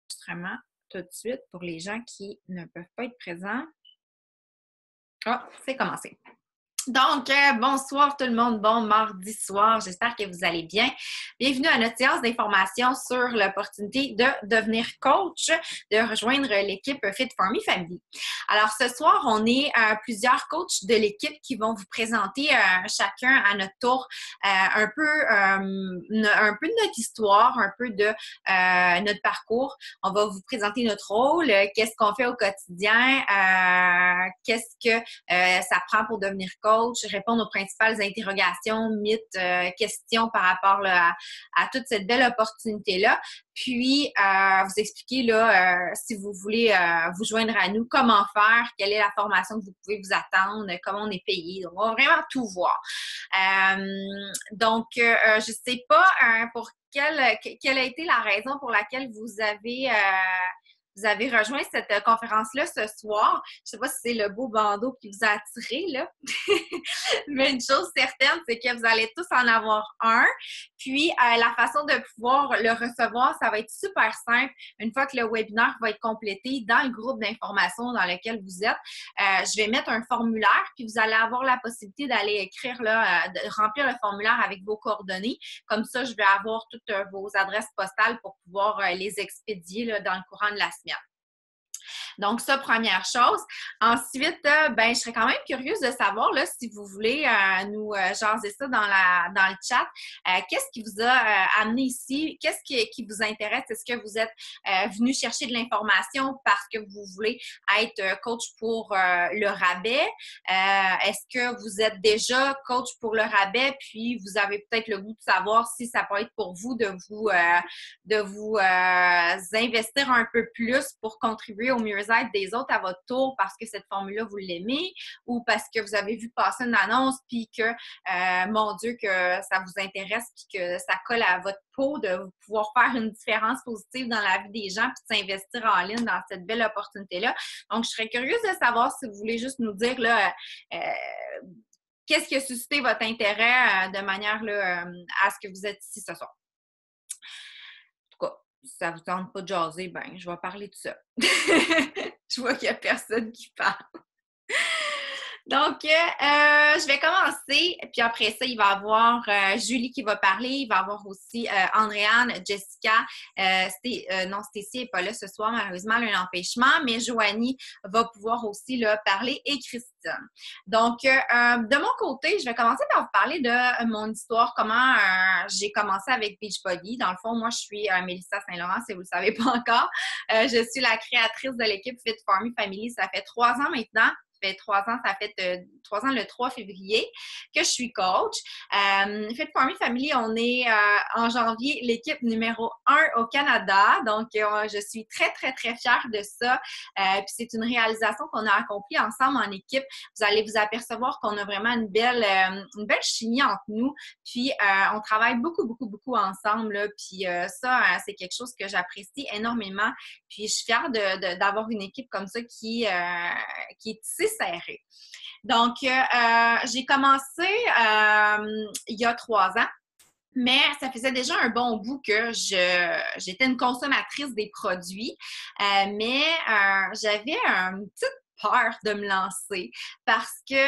Enregistrement tout de suite pour les gens qui ne peuvent pas être présents. Ah, c'est commencé. Donc, bonsoir tout le monde, bon mardi soir, j'espère que vous allez bien. Bienvenue à notre séance d'information sur l'opportunité de devenir coach, de rejoindre l'équipe Fit for Me Family. Alors, ce soir, on est plusieurs coachs de l'équipe qui vont vous présenter chacun à notre tour un peu de notre histoire, un peu de notre parcours. On va vous présenter notre rôle, qu'est-ce qu'on fait au quotidien, qu'est-ce que ça prend pour devenir coach, répondre aux principales interrogations, mythes, questions par rapport là, à toute cette belle opportunité-là. Puis, vous expliquer là, si vous voulez vous joindre à nous, comment faire, quelle est la formation que vous pouvez vous attendre, comment on est payé. Donc, on va vraiment tout voir. Je ne sais pas pour quelle a été la raison pour laquelle vous avez rejoint cette conférence-là ce soir. Je ne sais pas si c'est le beau bandeau qui vous a attiré, là. Mais une chose certaine, c'est que vous allez tous en avoir un. Puis, la façon de pouvoir le recevoir, ça va être super simple. Une fois que le webinaire va être complété, dans le groupe d'information dans lequel vous êtes, je vais mettre un formulaire, puis vous allez avoir la possibilité d'aller écrire, là, de remplir le formulaire avec vos coordonnées. Comme ça, je vais avoir toutes vos adresses postales pour pouvoir les expédier là, dans le courant de la semaine. Donc, ça, première chose. Ensuite, je serais quand même curieuse de savoir, là, si vous voulez nous jaser ça dans le chat, qu'est-ce qui vous a amené ici? Qu'est-ce qui vous intéresse? Est-ce que vous êtes venu chercher de l'information parce que vous voulez être coach pour le rabais? Est-ce que vous êtes déjà coach pour le rabais, puis vous avez peut-être le goût de savoir si ça peut être pour vous de vous investir un peu plus pour contribuer au mieux-être des autres à votre tour parce que cette formule-là, vous l'aimez ou parce que vous avez vu passer une annonce puis que, mon Dieu, que ça vous intéresse puis que ça colle à votre peau de pouvoir faire une différence positive dans la vie des gens puis de s'investir en ligne dans cette belle opportunité-là. Donc, je serais curieuse de savoir si vous voulez juste nous dire là, qu'est-ce qui a suscité votre intérêt de manière là, à ce que vous êtes ici ce soir. Si ça vous tente pas de jaser, ben, je vais parler de ça. Je vois qu'il n'y a personne qui parle. Donc, je vais commencer, puis après ça, il va y avoir Julie qui va parler, il va y avoir aussi Andréane, Jessica, Stécie n'est pas là ce soir, malheureusement, elle a un empêchement, mais Joanie va pouvoir aussi là, parler et Christine. Donc, de mon côté, je vais commencer par vous parler de mon histoire, comment j'ai commencé avec Beachbody. Dans le fond, moi, je suis Mélissa Saint-Laurent, si vous ne le savez pas encore. Je suis la créatrice de l'équipe Fit for Me Family. Ça fait 3 ans maintenant. Ça fait 3 ans le 3 février que je suis coach. Fit for Me Family, on est en janvier l'équipe numéro 1 au Canada. Donc, je suis très, très, très fière de ça. Puis c'est une réalisation qu'on a accomplie ensemble en équipe. Vous allez vous apercevoir qu'on a vraiment une belle chimie entre nous. Puis, on travaille beaucoup, beaucoup, beaucoup ensemble. Là. Puis ça, c'est quelque chose que j'apprécie énormément. Puis, je suis fière d'avoir une équipe comme ça qui est tissée serrée. Donc, j'ai commencé il y a 3 ans. Mais ça faisait déjà un bon bout que j'étais une consommatrice des produits, mais j'avais une petite peur de me lancer parce que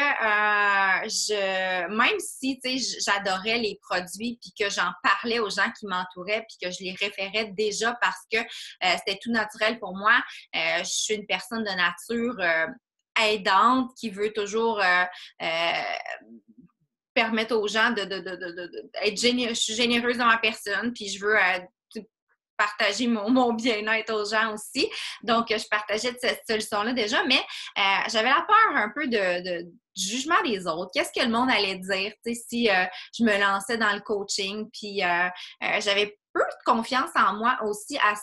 même si j'adorais les produits puis que j'en parlais aux gens qui m'entouraient puis que je les référais déjà parce que c'était tout naturel pour moi, je suis une personne de nature aidante qui veut toujours permettre aux gens d'être généreuse. Je suis généreuse dans ma personne, puis je veux partager mon bien-être aux gens aussi. Donc, je partageais cette solution-là déjà, mais j'avais la peur un peu du jugement des autres. Qu'est-ce que le monde allait dire si je me lançais dans le coaching, puis j'avais peu de confiance en moi aussi à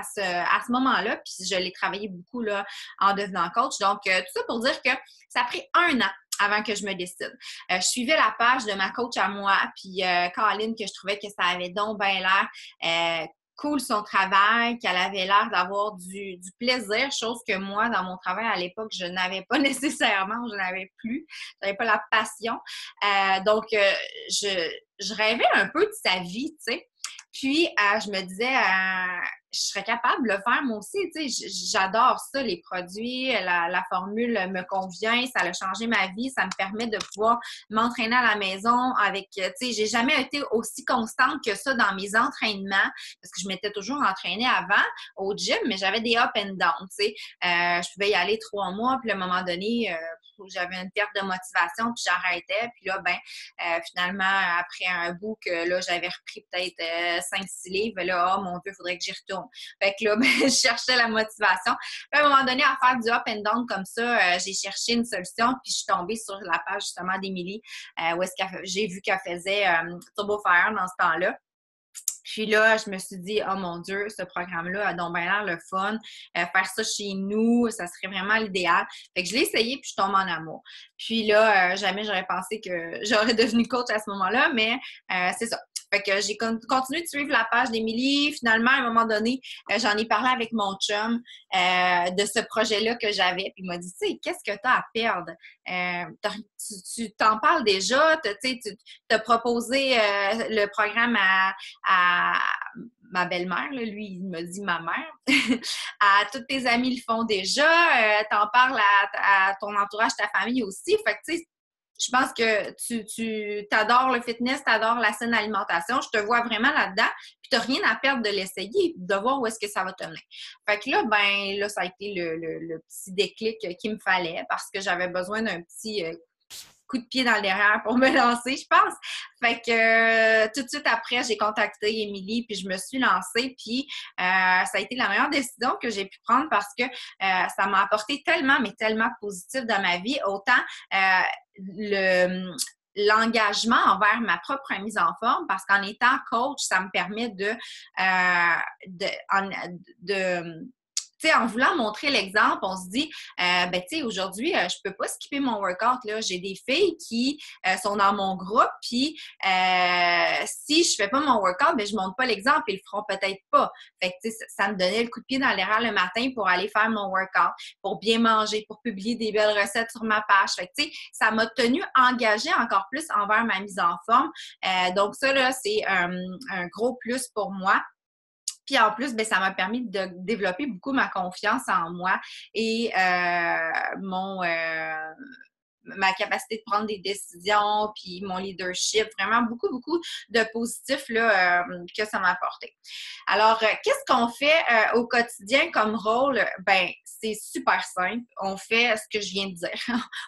ce moment-là, puis je l'ai travaillé beaucoup là, en devenant coach. Donc, tout ça pour dire que ça a pris 1 an avant que je me décide. Je suivais la page de ma coach à moi, puis Caroline, que je trouvais que ça avait donc bien l'air cool son travail, qu'elle avait l'air d'avoir du plaisir, chose que moi, dans mon travail à l'époque, je n'avais pas nécessairement, je n'avais plus, je n'avais pas la passion. Donc, je rêvais un peu de sa vie, tu sais. Puis, je me disais, je serais capable de le faire moi aussi, tu sais, j'adore ça, les produits, la formule me convient, ça a changé ma vie, ça me permet de pouvoir m'entraîner à la maison avec, tu sais, j'ai jamais été aussi constante que ça dans mes entraînements, parce que je m'étais toujours entraînée avant au gym, mais j'avais des up and down, tu sais, je pouvais y aller 3 mois, puis à un moment donné, j'avais une perte de motivation, puis j'arrêtais, puis là, finalement, après un bout que là, j'avais repris peut-être 5-6 livres, là, oh mon Dieu, il faudrait que j'y retourne. Fait que là, je cherchais la motivation. Puis à un moment donné, à faire du up and down comme ça, j'ai cherché une solution, puis je suis tombée sur la page justement d'Émilie, où est-ce j'ai vu qu'elle faisait Turbo Fire dans ce temps-là. Puis là, je me suis dit, oh mon Dieu, ce programme-là a donc bien l'air le fun. Faire ça chez nous, ça serait vraiment l'idéal. Fait que je l'ai essayé, puis je tombe en amour. Puis là, jamais j'aurais pensé que j'aurais devenu coach à ce moment-là, mais c'est ça. Fait que j'ai continué de suivre la page d'Émilie. Finalement, à un moment donné, j'en ai parlé avec mon chum de ce projet-là que j'avais. Puis il m'a dit, tu sais, qu'est-ce que tu as à perdre? Tu t'en parles déjà, tu t'as proposé le programme à ma belle-mère, là, lui, il me dit ma mère. À tous tes amis le font déjà. T'en parles à ton entourage, ta famille aussi. Fait que, tu sais, je pense que tu t'adores le fitness, t'adores la saine alimentation. Je te vois vraiment là-dedans. Puis t'as rien à perdre de l'essayer, de voir où est-ce que ça va te mener. Fait que là, ça a été le petit déclic qu'il me fallait parce que j'avais besoin d'un petit coup de pied dans le derrière pour me lancer, je pense. Fait que tout de suite après, j'ai contacté Émilie, puis je me suis lancée, puis ça a été la meilleure décision que j'ai pu prendre parce que ça m'a apporté tellement, mais tellement de positif dans ma vie. Autant l'engagement envers ma propre mise en forme, parce qu'en étant coach, ça me permet tu sais, en voulant montrer l'exemple, on se dit, tu sais, aujourd'hui, je peux pas skipper mon workout, là. J'ai des filles qui sont dans mon groupe, puis si je fais pas mon workout, je montre pas l'exemple, ils le feront peut-être pas. Fait que, tu sais, ça me donnait le coup de pied dans l'air le matin pour aller faire mon workout, pour bien manger, pour publier des belles recettes sur ma page. Fait que, tu sais, ça m'a tenue engagée encore plus envers ma mise en forme. Donc ça, là, c'est un gros plus pour moi. Puis en plus, ça m'a permis de développer beaucoup ma confiance en moi et ma capacité de prendre des décisions, puis mon leadership, vraiment beaucoup, beaucoup de positifs là, que ça m'a apporté. Alors, qu'est-ce qu'on fait au quotidien comme rôle? C'est super simple. On fait ce que je viens de dire.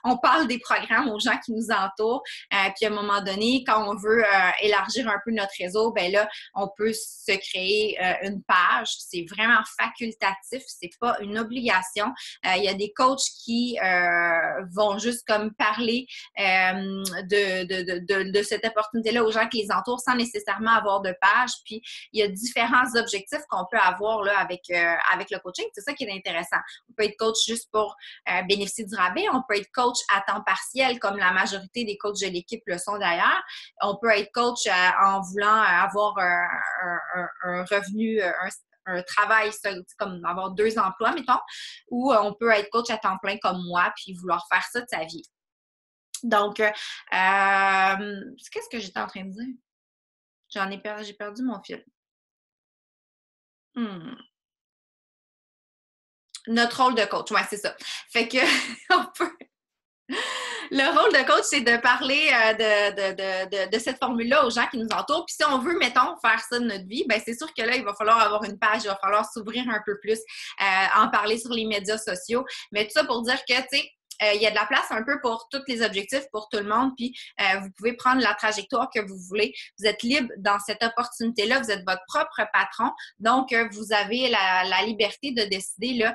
On parle des programmes aux gens qui nous entourent, puis à un moment donné, quand on veut élargir un peu notre réseau, là, on peut se créer une page. C'est vraiment facultatif, c'est pas une obligation. Il y a des coachs qui vont juste comme parler de cette opportunité-là aux gens qui les entourent sans nécessairement avoir de page. Puis, il y a différents objectifs qu'on peut avoir là, avec le coaching. C'est ça qui est intéressant. On peut être coach juste pour bénéficier du rabais. On peut être coach à temps partiel, comme la majorité des coachs de l'équipe le sont d'ailleurs. On peut être coach en voulant avoir un revenu, un travail, comme avoir 2 emplois, mettons, ou on peut être coach à temps plein comme moi, puis vouloir faire ça de sa vie. Donc, qu'est-ce que j'étais en train de dire? J'ai perdu mon fil. Notre rôle de coach, ouais, c'est ça. Fait que, on peut... Le rôle de coach, c'est de parler de cette formule-là aux gens qui nous entourent. Puis si on veut, mettons, faire ça de notre vie, c'est sûr que là, il va falloir avoir une page, il va falloir s'ouvrir un peu plus, en parler sur les médias sociaux. Mais tout ça pour dire que, tu sais, il y a de la place un peu pour tous les objectifs, pour tout le monde, puis vous pouvez prendre la trajectoire que vous voulez. Vous êtes libre dans cette opportunité-là, vous êtes votre propre patron, donc vous avez la liberté de décider là,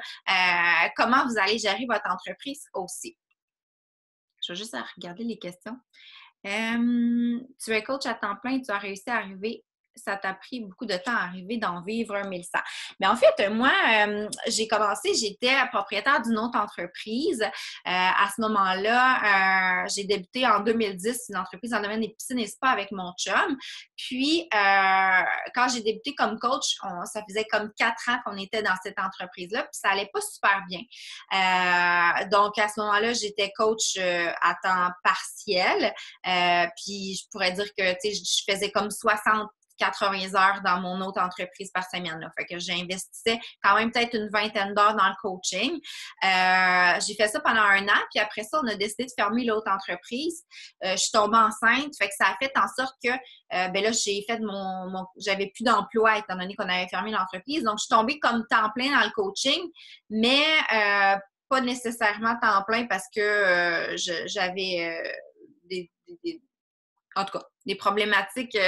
comment vous allez gérer votre entreprise aussi. Je vais juste regarder les questions. Tu es coach à temps plein et tu as réussi à arriver. Ça t'a pris beaucoup de temps à arriver d'en vivre un 1100. Mais en fait, moi, j'ai commencé, j'étais propriétaire d'une autre entreprise. À ce moment-là, j'ai débuté en 2010 une entreprise dans le domaine des piscines et spa avec mon chum. Puis, quand j'ai débuté comme coach, ça faisait comme 4 ans qu'on était dans cette entreprise-là, puis ça allait pas super bien. Donc, à ce moment-là, j'étais coach à temps partiel. Puis, je pourrais dire que, tu sais, je faisais comme 60 80 heures dans mon autre entreprise par semaine. Là. Fait que j'investissais quand même peut-être une vingtaine d'heures dans le coaching. J'ai fait ça pendant un an, puis après ça, on a décidé de fermer l'autre entreprise. Je suis tombée enceinte, fait que ça a fait en sorte que ben là, j'ai fait j'avais plus d'emploi étant donné qu'on avait fermé l'entreprise. Donc, je suis tombée comme temps plein dans le coaching, mais pas nécessairement temps plein parce que j'avais en tout cas, des problématiques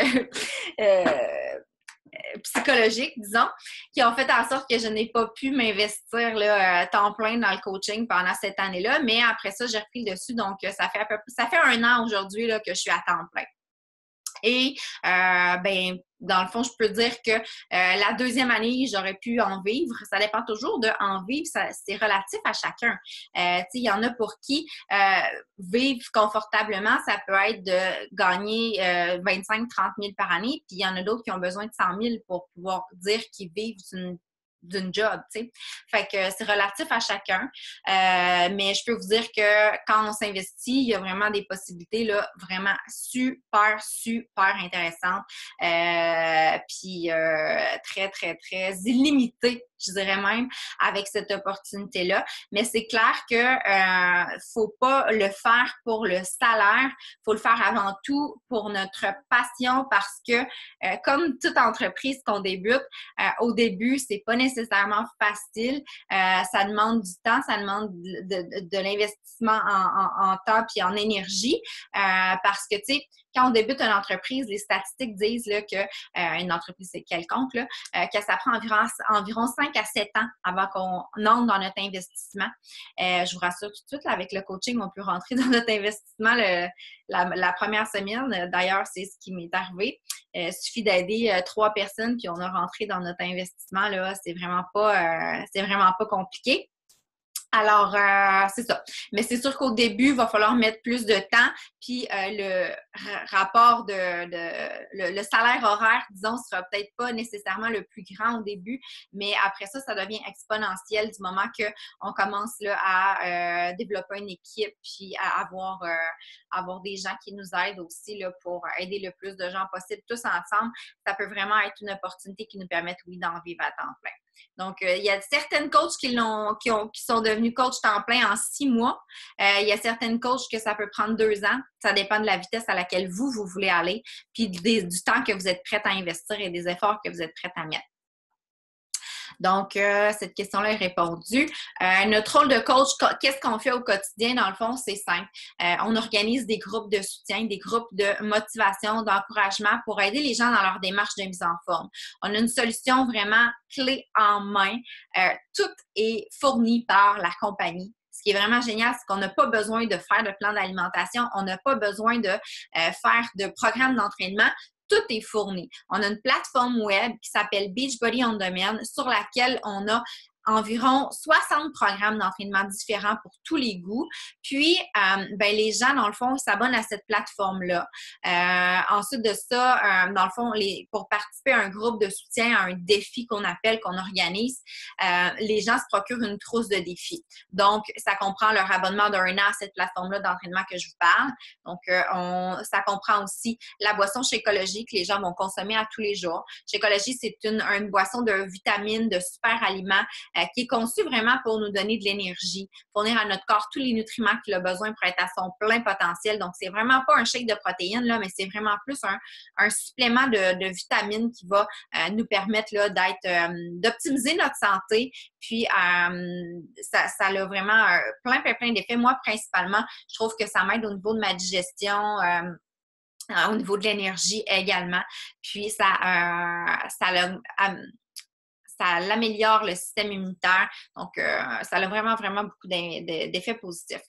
psychologiques, disons, qui ont fait en sorte que je n'ai pas pu m'investir là, temps plein dans le coaching pendant cette année-là. Mais après ça, j'ai repris le dessus. Donc, ça fait un an aujourd'hui là, que je suis à temps plein. Et, ben, dans le fond, je peux dire que la deuxième année, j'aurais pu en vivre. Ça dépend toujours de en vivre. C'est relatif à chacun. Il y en a pour qui vivre confortablement, ça peut être de gagner 25-30 000 par année. Puis il y en a d'autres qui ont besoin de 100 000 pour pouvoir dire qu'ils vivent d'une job, tu sais. Fait que c'est relatif à chacun. Mais je peux vous dire que quand on s'investit, il y a vraiment des possibilités là, vraiment super, super intéressantes. Puis très, très, très illimitées, je dirais même, avec cette opportunité-là. Mais c'est clair que faut pas le faire pour le salaire, faut le faire avant tout pour notre passion parce que comme toute entreprise qu'on débute, au début, c'est pas nécessairement facile. Ça demande du temps, ça demande de l'investissement en temps puis en énergie parce que, tu sais, quand on débute une entreprise, les statistiques disent là, que une entreprise c'est quelconque, là, que ça prend environ 5 à 7 ans avant qu'on entre dans notre investissement. Je vous rassure tout de suite, là, avec le coaching, on peut rentrer dans notre investissement la première semaine. D'ailleurs, c'est ce qui m'est arrivé. Il suffit d'aider 3 personnes puis on a rentré dans notre investissement. Là, c'est vraiment pas compliqué. Alors, c'est ça. Mais c'est sûr qu'au début, il va falloir mettre plus de temps. Puis le rapport le salaire horaire, disons, sera peut-être pas nécessairement le plus grand au début, mais après ça, ça devient exponentiel du moment qu'on commence là, à développer une équipe puis à avoir des gens qui nous aident aussi là, pour aider le plus de gens possible, tous ensemble. Ça peut vraiment être une opportunité qui nous permette, oui, d'en vivre à temps plein. Donc, il y a certaines coachs qui sont devenus coachs temps plein en 6 mois. Il y a certaines coachs que ça peut prendre 2 ans. Ça dépend de la vitesse à laquelle vous voulez aller, puis du temps que vous êtes prête à investir et des efforts que vous êtes prête à mettre. Donc, cette question-là est répondue. Notre rôle de coach, qu'est-ce qu'on fait au quotidien? Dans le fond, c'est simple. On organise des groupes de soutien, des groupes de motivation, d'encouragement pour aider les gens dans leur démarche de mise en forme. On a une solution vraiment clé en main. Tout est fourni par la compagnie. Ce qui est vraiment génial, c'est qu'on n'a pas besoin de faire de plan d'alimentation, on n'a pas besoin de faire de programme d'entraînement. Tout est fourni. On a une plateforme web qui s'appelle Beachbody On Demand sur laquelle on a environ 60 programmes d'entraînement différents pour tous les goûts. Puis, ben, les gens, dans le fond, ils s'abonnent à cette plateforme-là. Ensuite de ça, dans le fond, pour participer à un groupe de soutien, à un défi qu'on organise, les gens se procurent une trousse de défis. Donc, ça comprend leur abonnement d'1 an à cette plateforme-là d'entraînement que je vous parle. Donc, ça comprend aussi la boisson Shakeology que les gens vont consommer à tous les jours. Shakeology, c'est une boisson de vitamines, de super aliments qui est conçu vraiment pour nous donner de l'énergie, fournir à notre corps tous les nutriments qu'il a besoin pour être à son plein potentiel. Donc, c'est vraiment pas un shake de protéines, là, mais c'est vraiment plus un supplément de vitamines qui va nous permettre là, d'optimiser notre santé. Puis, ça a vraiment plein d'effets. Moi, principalement, je trouve que ça m'aide au niveau de ma digestion, au niveau de l'énergie également. Puis, ça l'améliore le système immunitaire. Donc, ça a vraiment, vraiment beaucoup d'effets positifs.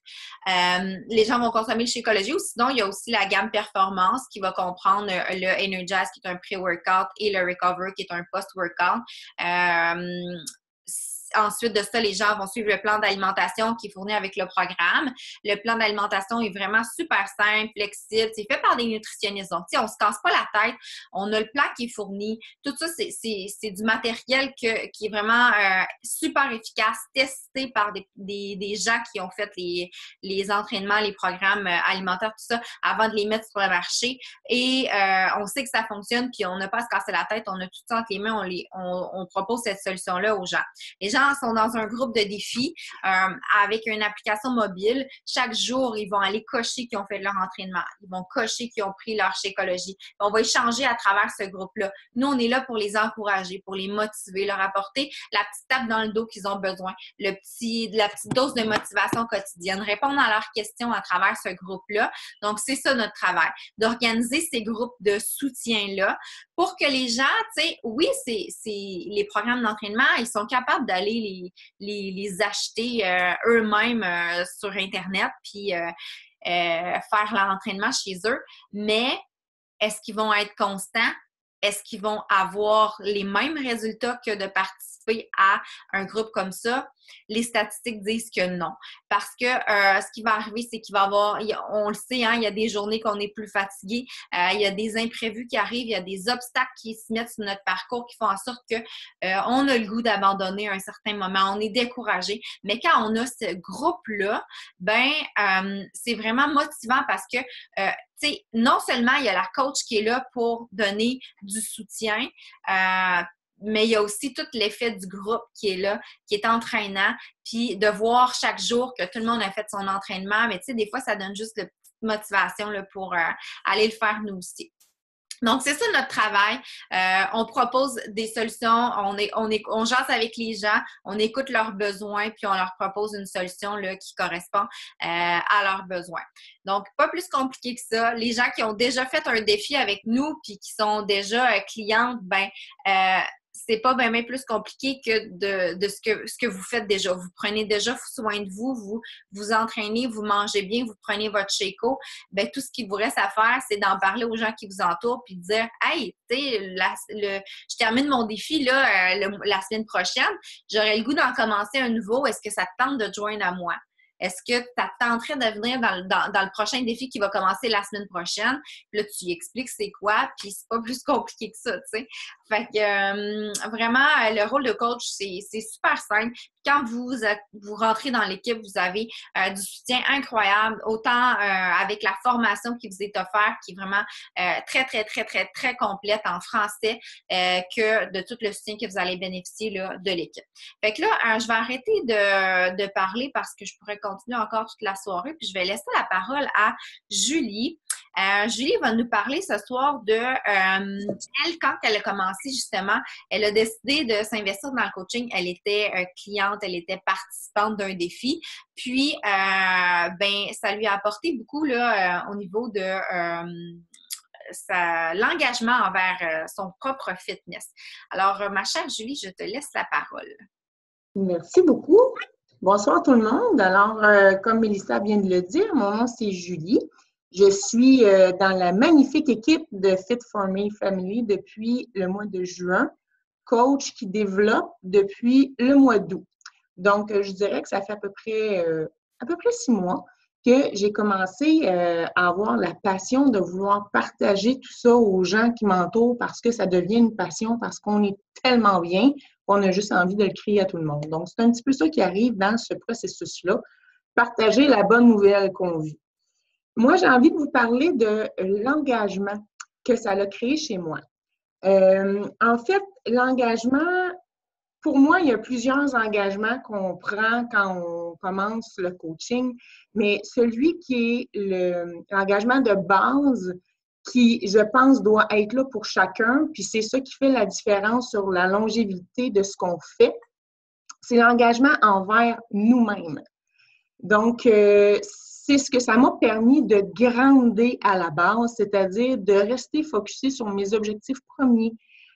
Les gens vont consommer le Shakeology ou sinon, il y a aussi la gamme Performance qui va comprendre le Energize qui est un pré-workout et le Recover qui est un post-workout. ensuite de ça, les gens vont suivre le plan d'alimentation qui est fourni avec le programme. Le plan d'alimentation est vraiment super simple, flexible. C'est fait par des nutritionnistes. Donc, on ne se casse pas la tête. On a le plan qui est fourni. Tout ça, c'est du matériel qui est vraiment super efficace, testé par des gens qui ont fait les entraînements, les programmes alimentaires, tout ça, avant de les mettre sur le marché. Et on sait que ça fonctionne, puis on n'a pas à se casser la tête. On a tout ça entre les mains. On propose cette solution-là aux gens. Les gens sont dans un groupe de défis avec une application mobile. Chaque jour, ils vont aller cocher qu'ils ont fait leur entraînement. Ils vont cocher qu'ils ont pris leur Shakeology. On va échanger à travers ce groupe-là. Nous, on est là pour les encourager, pour les motiver, leur apporter la petite tape dans le dos qu'ils ont besoin, la petite dose de motivation quotidienne, répondre à leurs questions à travers ce groupe-là. Donc, c'est ça notre travail, d'organiser ces groupes de soutien-là pour que les gens, tu sais, oui, c'est les programmes d'entraînement, ils sont capables d'aller les acheter eux-mêmes sur Internet, puis faire l'entraînement chez eux, mais est-ce qu'ils vont être constants? Est-ce qu'ils vont avoir les mêmes résultats que de participer à un groupe comme ça? Les statistiques disent que non. Parce que ce qui va arriver, c'est qu'il va y avoir, on le sait, hein, il y a des journées qu'on est plus fatigué, il y a des imprévus qui arrivent, il y a des obstacles qui se mettent sur notre parcours qui font en sorte que on a le goût d'abandonner à un certain moment, on est découragé. Mais quand on a ce groupe-là, c'est vraiment motivant parce que non seulement il y a la coach qui est là pour donner du soutien, mais il y a aussi tout l'effet du groupe qui est là, qui est entraînant, puis de voir chaque jour que tout le monde a fait son entraînement, mais tu sais, des fois, ça donne juste de petite motivation là, pour aller le faire nous aussi. Donc, c'est ça notre travail. On propose des solutions, on jase avec les gens, on écoute leurs besoins, puis on leur propose une solution là, qui correspond à leurs besoins. Donc, pas plus compliqué que ça. Les gens qui ont déjà fait un défi avec nous, puis qui sont déjà clientes, c'est pas bien plus compliqué que de ce que vous faites déjà. Vous prenez déjà soin de vous, vous entraînez, vous mangez bien, vous prenez votre Shakeology. Tout ce qu'il vous reste à faire, c'est d'en parler aux gens qui vous entourent puis de dire « Hey, tu sais, je termine mon défi là, la semaine prochaine. J'aurais le goût d'en commencer un nouveau. Est-ce que ça te tente de te joindre à moi? » Est-ce que tu tenterais de venir dans le prochain défi qui va commencer la semaine prochaine? Puis là, tu y expliques c'est quoi, puis c'est pas plus compliqué que ça, tu sais. Fait que vraiment, le rôle de coach, c'est super simple. Quand vous rentrez dans l'équipe, vous avez du soutien incroyable, autant avec la formation qui vous est offerte, qui est vraiment très, très, très, très, très complète en français, que de tout le soutien que vous allez bénéficier là, de l'équipe. Fait que là, je vais arrêter de parler parce que je pourrais continuer encore toute la soirée, puis je vais laisser la parole à Julie. Julie va nous parler ce soir de elle, quand elle a commencé justement, elle a décidé de s'investir dans le coaching. Elle était cliente, elle était participante d'un défi. Puis, ça lui a apporté beaucoup là, au niveau de l'engagement envers son propre fitness. Alors, ma chère Julie, je te laisse la parole. Merci beaucoup. Bonsoir tout le monde. Alors, comme Mélissa vient de le dire, mon nom c'est Julie. Je suis dans la magnifique équipe de Fit for Me Family depuis le mois de juin, coach qui développe depuis le mois d'août. Donc, je dirais que ça fait à peu près 6 mois que j'ai commencé à avoir la passion de vouloir partager tout ça aux gens qui m'entourent parce que ça devient une passion, parce qu'on est tellement bien qu'on a juste envie de le crier à tout le monde. Donc, c'est un petit peu ça qui arrive dans ce processus-là, partager la bonne nouvelle qu'on vit. Moi, j'ai envie de vous parler de l'engagement que ça a créé chez moi. En fait, l'engagement, pour moi, il y a plusieurs engagements qu'on prend quand on commence le coaching, mais celui qui est l'engagement de base, qui, je pense, doit être là pour chacun, puis c'est ça qui fait la différence sur la longévité de ce qu'on fait, c'est l'engagement envers nous-mêmes. Donc, c'est ce que ça m'a permis de grandir à la base, c'est-à-dire de rester focusé sur mes objectifs premiers.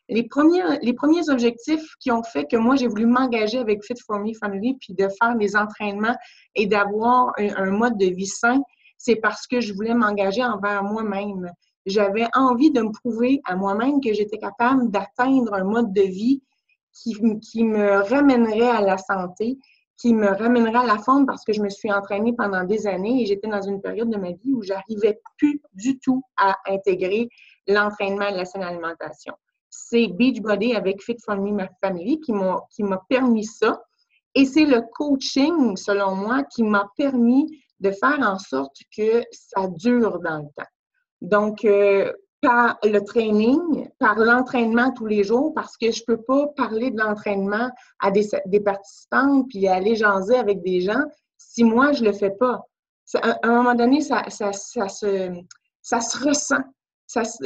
Les premiers objectifs qui ont fait que moi, j'ai voulu m'engager avec Fit for Me Family puis de faire des entraînements et d'avoir un mode de vie sain, c'est parce que je voulais m'engager envers moi-même. J'avais envie de me prouver à moi-même que j'étais capable d'atteindre un mode de vie qui me ramènerait à la santé, qui me ramènerait à la forme parce que je me suis entraînée pendant des années et j'étais dans une période de ma vie où j'arrivais plus du tout à intégrer l'entraînement et la saine alimentation. C'est Beachbody avec Fit for Me Family qui m'a permis ça. Et c'est le coaching, selon moi, qui m'a permis de faire en sorte que ça dure dans le temps. Donc, par le training, par l'entraînement tous les jours, parce que je ne peux pas parler de l'entraînement à des participants puis aller jaser avec des gens si moi, je ne le fais pas. À un moment donné, ça se ressent.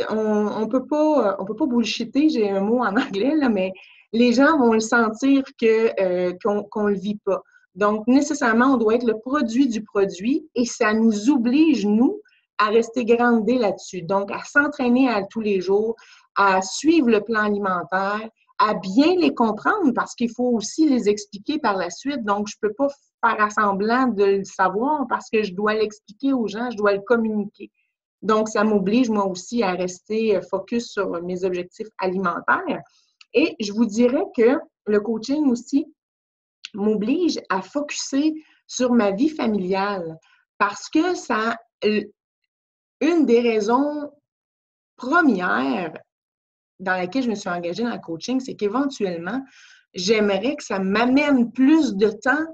On ne peut pas bullshitter, j'ai un mot en anglais, là, mais les gens vont le sentir qu'on ne le vit pas. Donc, nécessairement, on doit être le produit du produit et ça nous oblige, nous, à rester groundés là-dessus. Donc, à s'entraîner à tous les jours, à suivre le plan alimentaire, à bien les comprendre parce qu'il faut aussi les expliquer par la suite. Donc, je ne peux pas faire semblant de le savoir parce que je dois l'expliquer aux gens, je dois le communiquer. Donc, ça m'oblige, moi aussi, à rester focus sur mes objectifs alimentaires. Et je vous dirais que le coaching aussi m'oblige à focusser sur ma vie familiale parce que ça, une des raisons premières dans laquelle je me suis engagée dans le coaching, c'est qu'éventuellement, j'aimerais que ça m'amène plus de temps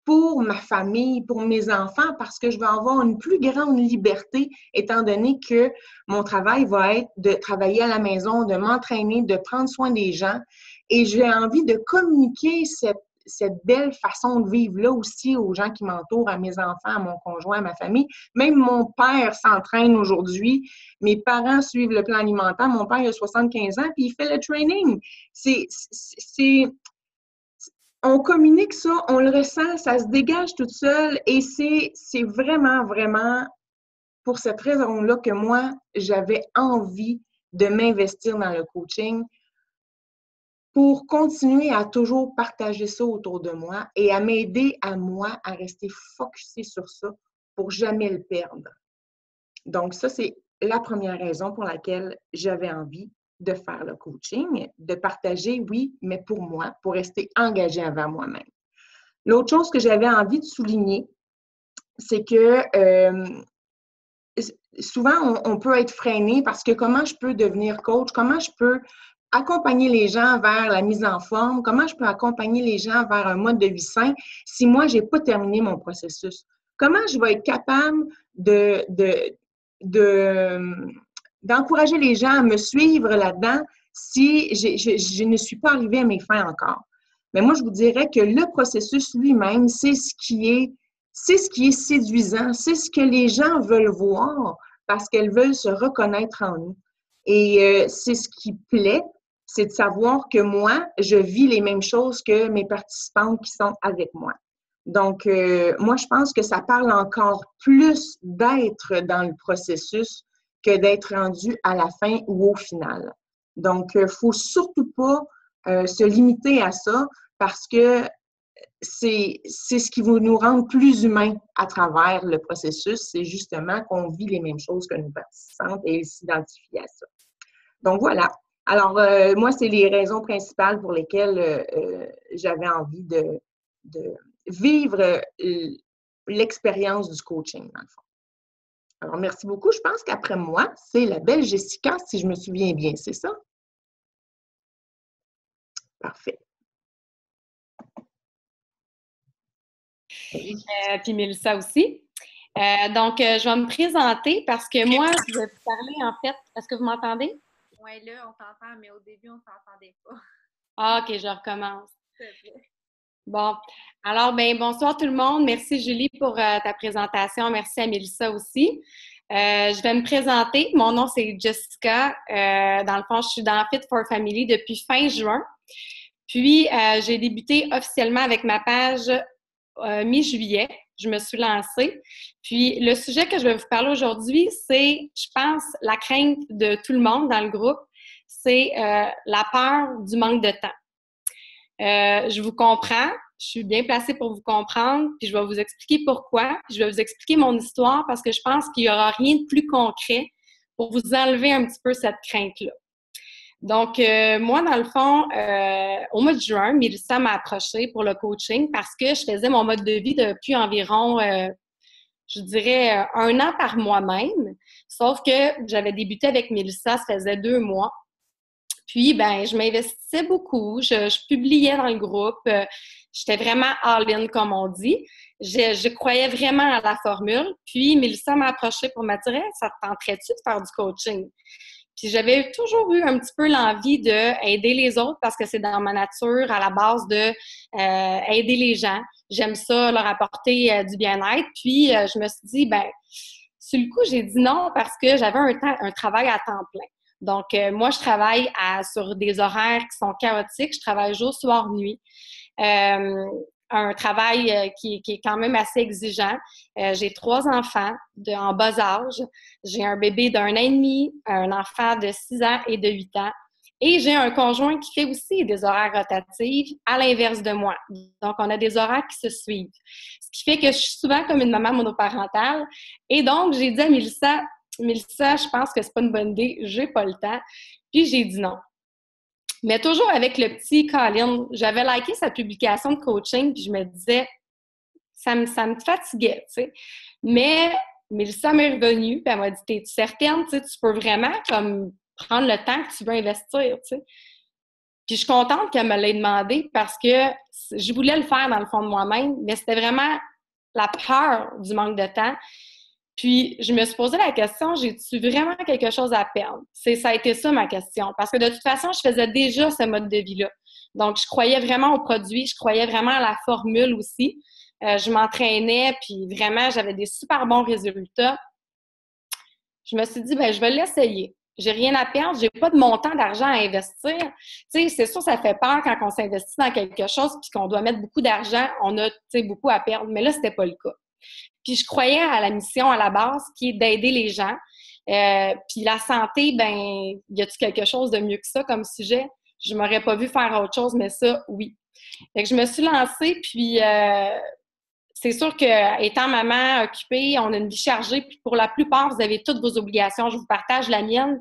pour ma famille, pour mes enfants, parce que je vais avoir une plus grande liberté, étant donné que mon travail va être de travailler à la maison, de m'entraîner, de prendre soin des gens. Et j'ai envie de communiquer cette belle façon de vivre-là aussi aux gens qui m'entourent, à mes enfants, à mon conjoint, à ma famille. Même mon père s'entraîne aujourd'hui. Mes parents suivent le plan alimentaire. Mon père, il a 75 ans, puis il fait le training. On communique ça, on le ressent, ça se dégage tout seul et c'est vraiment, vraiment pour cette raison-là que moi, j'avais envie de m'investir dans le coaching pour continuer à toujours partager ça autour de moi et à m'aider à moi à rester focusée sur ça pour jamais le perdre. Donc ça, c'est la première raison pour laquelle j'avais envie de faire le coaching, de partager, oui, mais pour moi, pour rester engagée envers moi-même. L'autre chose que j'avais envie de souligner, c'est que souvent, on peut être freiné parce que comment je peux devenir coach, comment je peux accompagner les gens vers la mise en forme, comment je peux accompagner les gens vers un mode de vie sain si moi, je n'ai pas terminé mon processus. Comment je vais être capable d'encourager les gens à me suivre là-dedans si je ne suis pas arrivée à mes fins encore. Mais moi, je vous dirais que le processus lui-même, c'est ce qui est séduisant, c'est ce que les gens veulent voir parce qu'elles veulent se reconnaître en nous. Et c'est ce qui plaît, c'est de savoir que moi, je vis les mêmes choses que mes participantes qui sont avec moi. Donc, moi, je pense que ça parle encore plus d'être dans le processus que d'être rendu à la fin ou au final. Donc, il ne faut surtout pas se limiter à ça parce que c'est ce qui va nous rendre plus humains à travers le processus. C'est justement qu'on vit les mêmes choses que nos participantes et elles s'identifient à ça. Donc, voilà. Alors, moi, c'est les raisons principales pour lesquelles j'avais envie de vivre l'expérience du coaching, dans le fond. Alors, merci beaucoup. Je pense qu'après moi, c'est la belle Jessica, si je me souviens bien. C'est ça? Parfait. Puis Mélissa aussi. Donc, je vais me présenter parce que moi, je vais vous parler, en fait. Est-ce que vous m'entendez? Oui, là, on t'entend, mais au début, on ne t'entendait pas. Ah, OK, je recommence. Bon, alors, bonsoir tout le monde. Merci, Julie, pour ta présentation. Merci à Mélissa aussi. Je vais me présenter. Mon nom, c'est Jessica. Dans le fond, je suis dans Fit for Family depuis fin juin. Puis, j'ai débuté officiellement avec ma page mi-juillet. Je me suis lancée. Puis, le sujet que je vais vous parler aujourd'hui, c'est, je pense, la crainte de tout le monde dans le groupe, c'est la peur du manque de temps. Je vous comprends. Je suis bien placée pour vous comprendre, puis je vais vous expliquer pourquoi. Je vais vous expliquer mon histoire parce que je pense qu'il n'y aura rien de plus concret pour vous enlever un petit peu cette crainte-là. Donc, moi, dans le fond, au mois de juin, Mélissa m'a approchée pour le coaching parce que je faisais mon mode de vie depuis environ, je dirais, 1 an par moi-même. Sauf que j'avais débuté avec Mélissa, ça faisait 2 mois. Puis, ben, je m'investissais beaucoup, je publiais dans le groupe, j'étais vraiment all-in, comme on dit. Je croyais vraiment à la formule. Puis, Mélissa m'a approchée pour me dire « Ça te tenterait-tu de faire du coaching? » Puis, j'avais toujours eu un petit peu l'envie d'aider les autres parce que c'est dans ma nature, à la base, de aider les gens. J'aime ça, leur apporter du bien-être. Puis, je me suis dit, ben, sur le coup, j'ai dit non parce que j'avais un travail à temps plein. Donc, moi, je travaille sur des horaires qui sont chaotiques. Je travaille jour, soir, nuit. Un travail qui est quand même assez exigeant. J'ai 3 enfants en bas âge. J'ai un bébé d'1 an et demi, un enfant de 6 ans et de 8 ans. Et j'ai un conjoint qui fait aussi des horaires rotatifs à l'inverse de moi. Donc, on a des horaires qui se suivent. Ce qui fait que je suis souvent comme une maman monoparentale. Et donc, j'ai dit à Mélissa, je pense que c'est pas une bonne idée, j'ai pas le temps. Puis j'ai dit non. Mais toujours avec le petit Colin, j'avais liké sa publication de coaching, puis je me disais, ça me fatiguait, tu sais. Mais Mélissa m'est revenue, puis elle m'a dit, t'es-tu certaine, tu sais, tu peux vraiment comme prendre le temps que tu veux investir, tu sais. Puis je suis contente qu'elle me l'ait demandé parce que je voulais le faire dans le fond de moi-même, mais c'était vraiment la peur du manque de temps. Puis, je me suis posé la question, j'ai-tu vraiment quelque chose à perdre? Ça a été ça ma question. Parce que de toute façon, je faisais déjà ce mode de vie-là. Donc, je croyais vraiment au produit, je croyais vraiment à la formule aussi. Je m'entraînais, puis vraiment, j'avais des super bons résultats. Je me suis dit, ben, je vais l'essayer. J'ai rien à perdre, j'ai pas de montant d'argent à investir. Tu sais, c'est sûr, ça fait peur quand on s'investit dans quelque chose puis qu'on doit mettre beaucoup d'argent, on a, tu sais, beaucoup à perdre. Mais là, c'était pas le cas. Puis je croyais à la mission à la base qui est d'aider les gens. Puis la santé, ben, y a-t-il quelque chose de mieux que ça comme sujet? Je m'aurais pas vu faire autre chose, mais ça, oui. Fait que je me suis lancée, puis c'est sûr que étant maman occupée, on a une vie chargée, puis pour la plupart, vous avez toutes vos obligations. Je vous partage la mienne,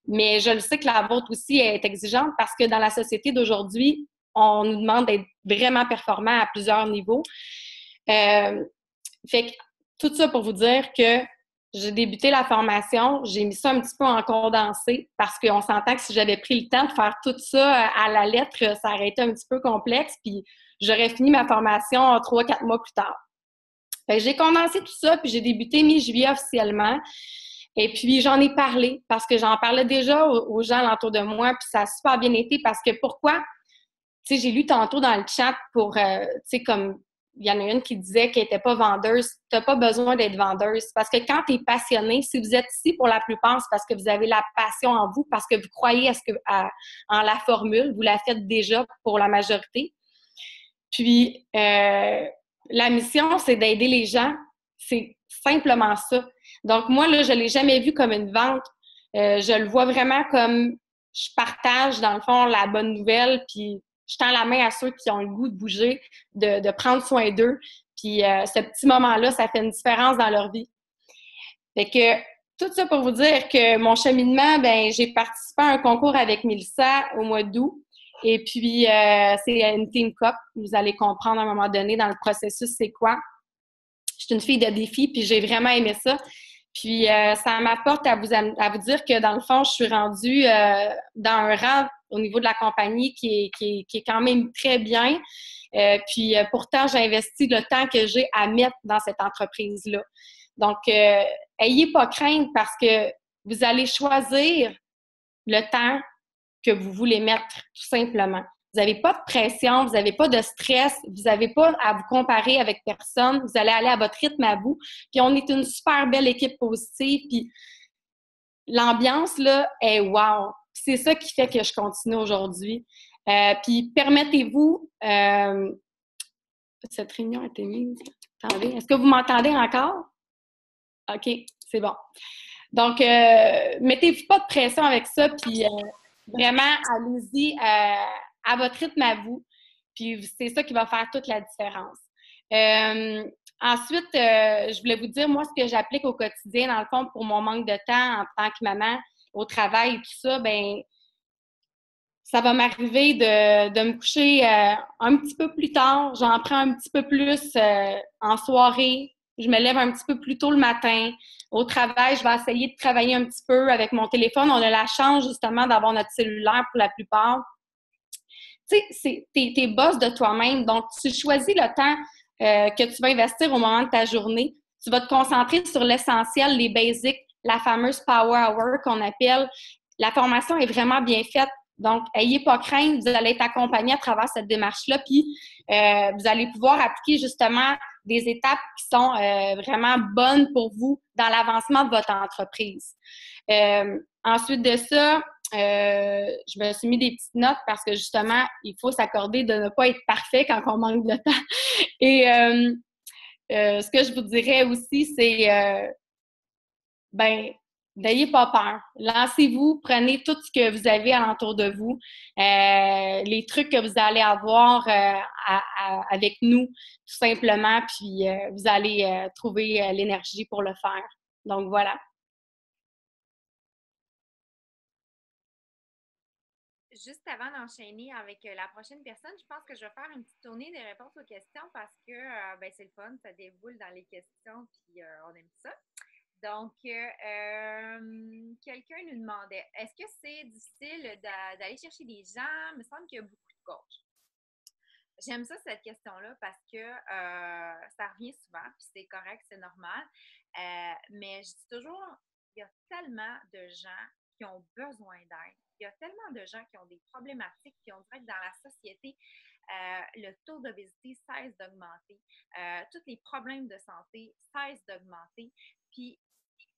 mais je le sais que la vôtre aussi est exigeante parce que dans la société d'aujourd'hui, on nous demande d'être vraiment performant à plusieurs niveaux. Fait que tout ça pour vous dire que j'ai débuté la formation, j'ai mis ça un petit peu en condensé parce qu'on s'entend que si j'avais pris le temps de faire tout ça à la lettre, ça aurait été un petit peu complexe, puis j'aurais fini ma formation 3-4 mois plus tard. Fait que j'ai condensé tout ça, puis j'ai débuté mi-juillet officiellement. Et puis, j'en ai parlé parce que j'en parlais déjà aux gens alentour de moi, puis ça a super bien été parce que pourquoi? Tu sais, j'ai lu tantôt dans le chat pour, tu sais, comme il y en a une qui disait qu'elle n'était pas vendeuse. Tu n'as pas besoin d'être vendeuse. Parce que quand tu es passionné, si vous êtes ici pour la plupart, c'est parce que vous avez la passion en vous, parce que vous croyez en la formule. Vous la faites déjà pour la majorité. Puis, la mission, c'est d'aider les gens. C'est simplement ça. Donc, moi, là, je ne l'ai jamais vu comme une vente. Je le vois vraiment comme je partage, dans le fond, la bonne nouvelle, puis je tends la main à ceux qui ont le goût de bouger, de prendre soin d'eux. Puis ce petit moment-là, ça fait une différence dans leur vie. Fait que tout ça pour vous dire que mon cheminement, ben j'ai participé à un concours avec Mélissa au mois d'août. Et puis, c'est une Team Cup. Vous allez comprendre à un moment donné dans le processus c'est quoi. Je suis une fille de défi, puis j'ai vraiment aimé ça. Puis, ça m'apporte à vous dire que, dans le fond, je suis rendue dans un rang au niveau de la compagnie qui est quand même très bien. Puis, pourtant, j'ai investi le temps que j'ai à mettre dans cette entreprise-là. Donc, ayez pas crainte parce que vous allez choisir le temps que vous voulez mettre, tout simplement. Vous n'avez pas de pression, vous n'avez pas de stress, vous n'avez pas à vous comparer avec personne, vous allez aller à votre rythme à vous. Puis on est une super belle équipe positive, puis l'ambiance, là, est wow. Puis c'est ça qui fait que je continue aujourd'hui. Puis permettez-vous, cette réunion a été mise. Attendez, est-ce que vous m'entendez encore? OK, c'est bon. Donc, mettez-vous pas de pression avec ça, puis vraiment, allez-y à votre rythme à vous. Puis c'est ça qui va faire toute la différence. Ensuite, je voulais vous dire, moi, ce que j'applique au quotidien, dans le fond, pour mon manque de temps en tant que maman, au travail et tout ça, bien, ça va m'arriver de me coucher un petit peu plus tard. J'en prends un petit peu plus en soirée. Je me lève un petit peu plus tôt le matin. Au travail, je vais essayer de travailler un petit peu avec mon téléphone. On a la chance, justement, d'avoir notre cellulaire pour la plupart. Tu sais, t'es boss de toi-même. Donc, tu choisis le temps que tu vas investir au moment de ta journée. Tu vas te concentrer sur l'essentiel, les basics, la fameuse Power Hour qu'on appelle. La formation est vraiment bien faite. Donc, ayez pas crainte, vous allez être accompagné à travers cette démarche-là, puis vous allez pouvoir appliquer justement des étapes qui sont vraiment bonnes pour vous dans l'avancement de votre entreprise. Ensuite de ça, je me suis mis des petites notes parce que justement, il faut s'accorder de ne pas être parfait quand on manque de temps. Et ce que je vous dirais aussi, c'est ben, n'ayez pas peur. Lancez-vous, prenez tout ce que vous avez alentour de vous, les trucs que vous allez avoir avec nous, tout simplement, puis vous allez trouver l'énergie pour le faire. Donc, voilà. Juste avant d'enchaîner avec la prochaine personne, je pense que je vais faire une petite tournée des réponses aux questions parce que ben, c'est le fun, ça déboule dans les questions, puis on aime ça. Donc, quelqu'un nous demandait, est-ce que c'est difficile d'aller chercher des gens? Il me semble qu'il y a beaucoup de coachs. J'aime ça, cette question-là, parce que ça revient souvent, puis c'est correct, c'est normal. Mais je dis toujours, il y a tellement de gens qui ont besoin d'aide. Il y a tellement de gens qui ont des problématiques, qui on dirait que dans la société, le taux d'obésité cesse d'augmenter. Tous les problèmes de santé cessent d'augmenter. Puis,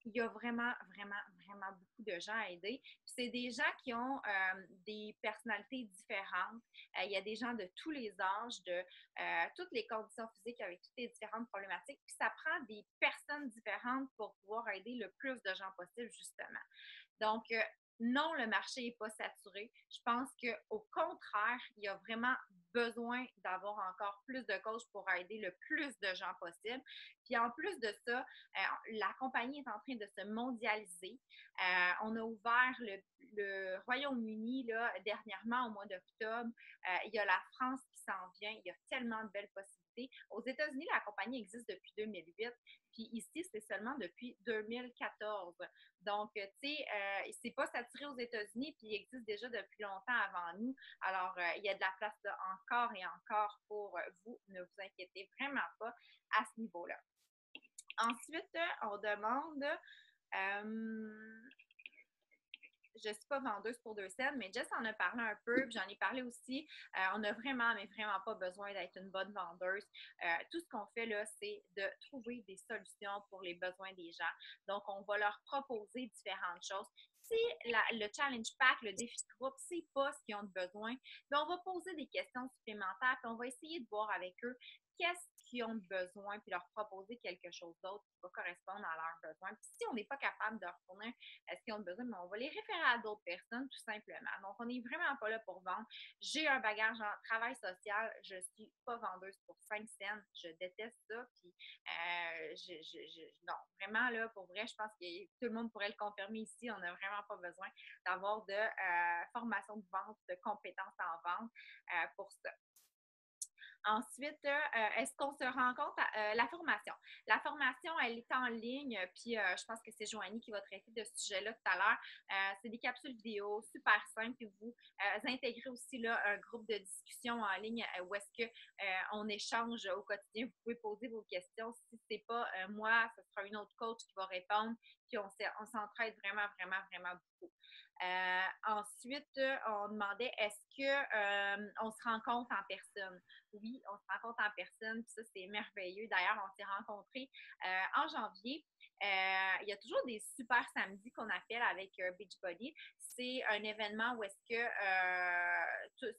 il y a vraiment, vraiment, vraiment beaucoup de gens à aider. Puis c'est des gens qui ont des personnalités différentes. Il y a des gens de tous les âges, de toutes les conditions physiques avec toutes les différentes problématiques. Puis ça prend des personnes différentes pour pouvoir aider le plus de gens possible, justement. Donc, non, le marché n'est pas saturé. Je pense qu'au contraire, il y a vraiment besoin d'avoir encore plus de coachs pour aider le plus de gens possible. Puis en plus de ça, la compagnie est en train de se mondialiser. On a ouvert le Royaume-Uni là, dernièrement au mois d'octobre. Il y a la France qui s'en vient. Il y a tellement de belles possibilités. Aux États-Unis, la compagnie existe depuis 2008. Puis ici, c'est seulement depuis 2014. Donc, tu sais, c'est pas saturé aux États-Unis, puis il existe déjà depuis longtemps avant nous. Alors, il y a de la place là encore et encore pour vous. Ne vous inquiétez vraiment pas à ce niveau-là. Ensuite, on demande je ne suis pas vendeuse pour 2 cents, mais Jess en a parlé un peu, puis j'en ai parlé aussi. On n'a vraiment, mais vraiment pas besoin d'être une bonne vendeuse. Tout ce qu'on fait là, c'est de trouver des solutions pour les besoins des gens. Donc, on va leur proposer différentes choses. Si le challenge pack, le défi de groupe, c'est pas ce qu'ils ont besoin, bien, on va poser des questions supplémentaires, puis on va essayer de voir avec eux qu'est-ce qu'ils ont besoin, puis leur proposer quelque chose d'autre qui va correspondre à leurs besoins. Puis si on n'est pas capable de leur fournir ce qu'ils ont besoin, mais on va les référer à d'autres personnes, tout simplement. Donc, on n'est vraiment pas là pour vendre. J'ai un bagage en travail social. Je ne suis pas vendeuse pour 5 cents. Je déteste ça. Puis, non, vraiment, là, pour vrai, je pense que tout le monde pourrait le confirmer ici. On n'a vraiment pas besoin d'avoir de formation de vente, de compétences en vente pour ça. Ensuite, est-ce qu'on se rend compte la formation? La formation, elle est en ligne, puis je pense que c'est Joanie qui va traiter de ce sujet-là tout à l'heure. C'est des capsules vidéo super simples, puis vous intégrez aussi là, un groupe de discussion en ligne où est-ce qu'on échange au quotidien. Vous pouvez poser vos questions. Si ce n'est pas moi, ce sera une autre coach qui va répondre, puis on s'entraide vraiment, vraiment, vraiment beaucoup. Ensuite, on demandait est-ce qu'on se rencontre en personne? Oui, on se rencontre en personne, puis ça, c'est merveilleux. D'ailleurs, on s'est rencontrés en janvier. Il y a toujours des super samedis qu'on appelle avec Beachbody. C'est un événement où est-ce que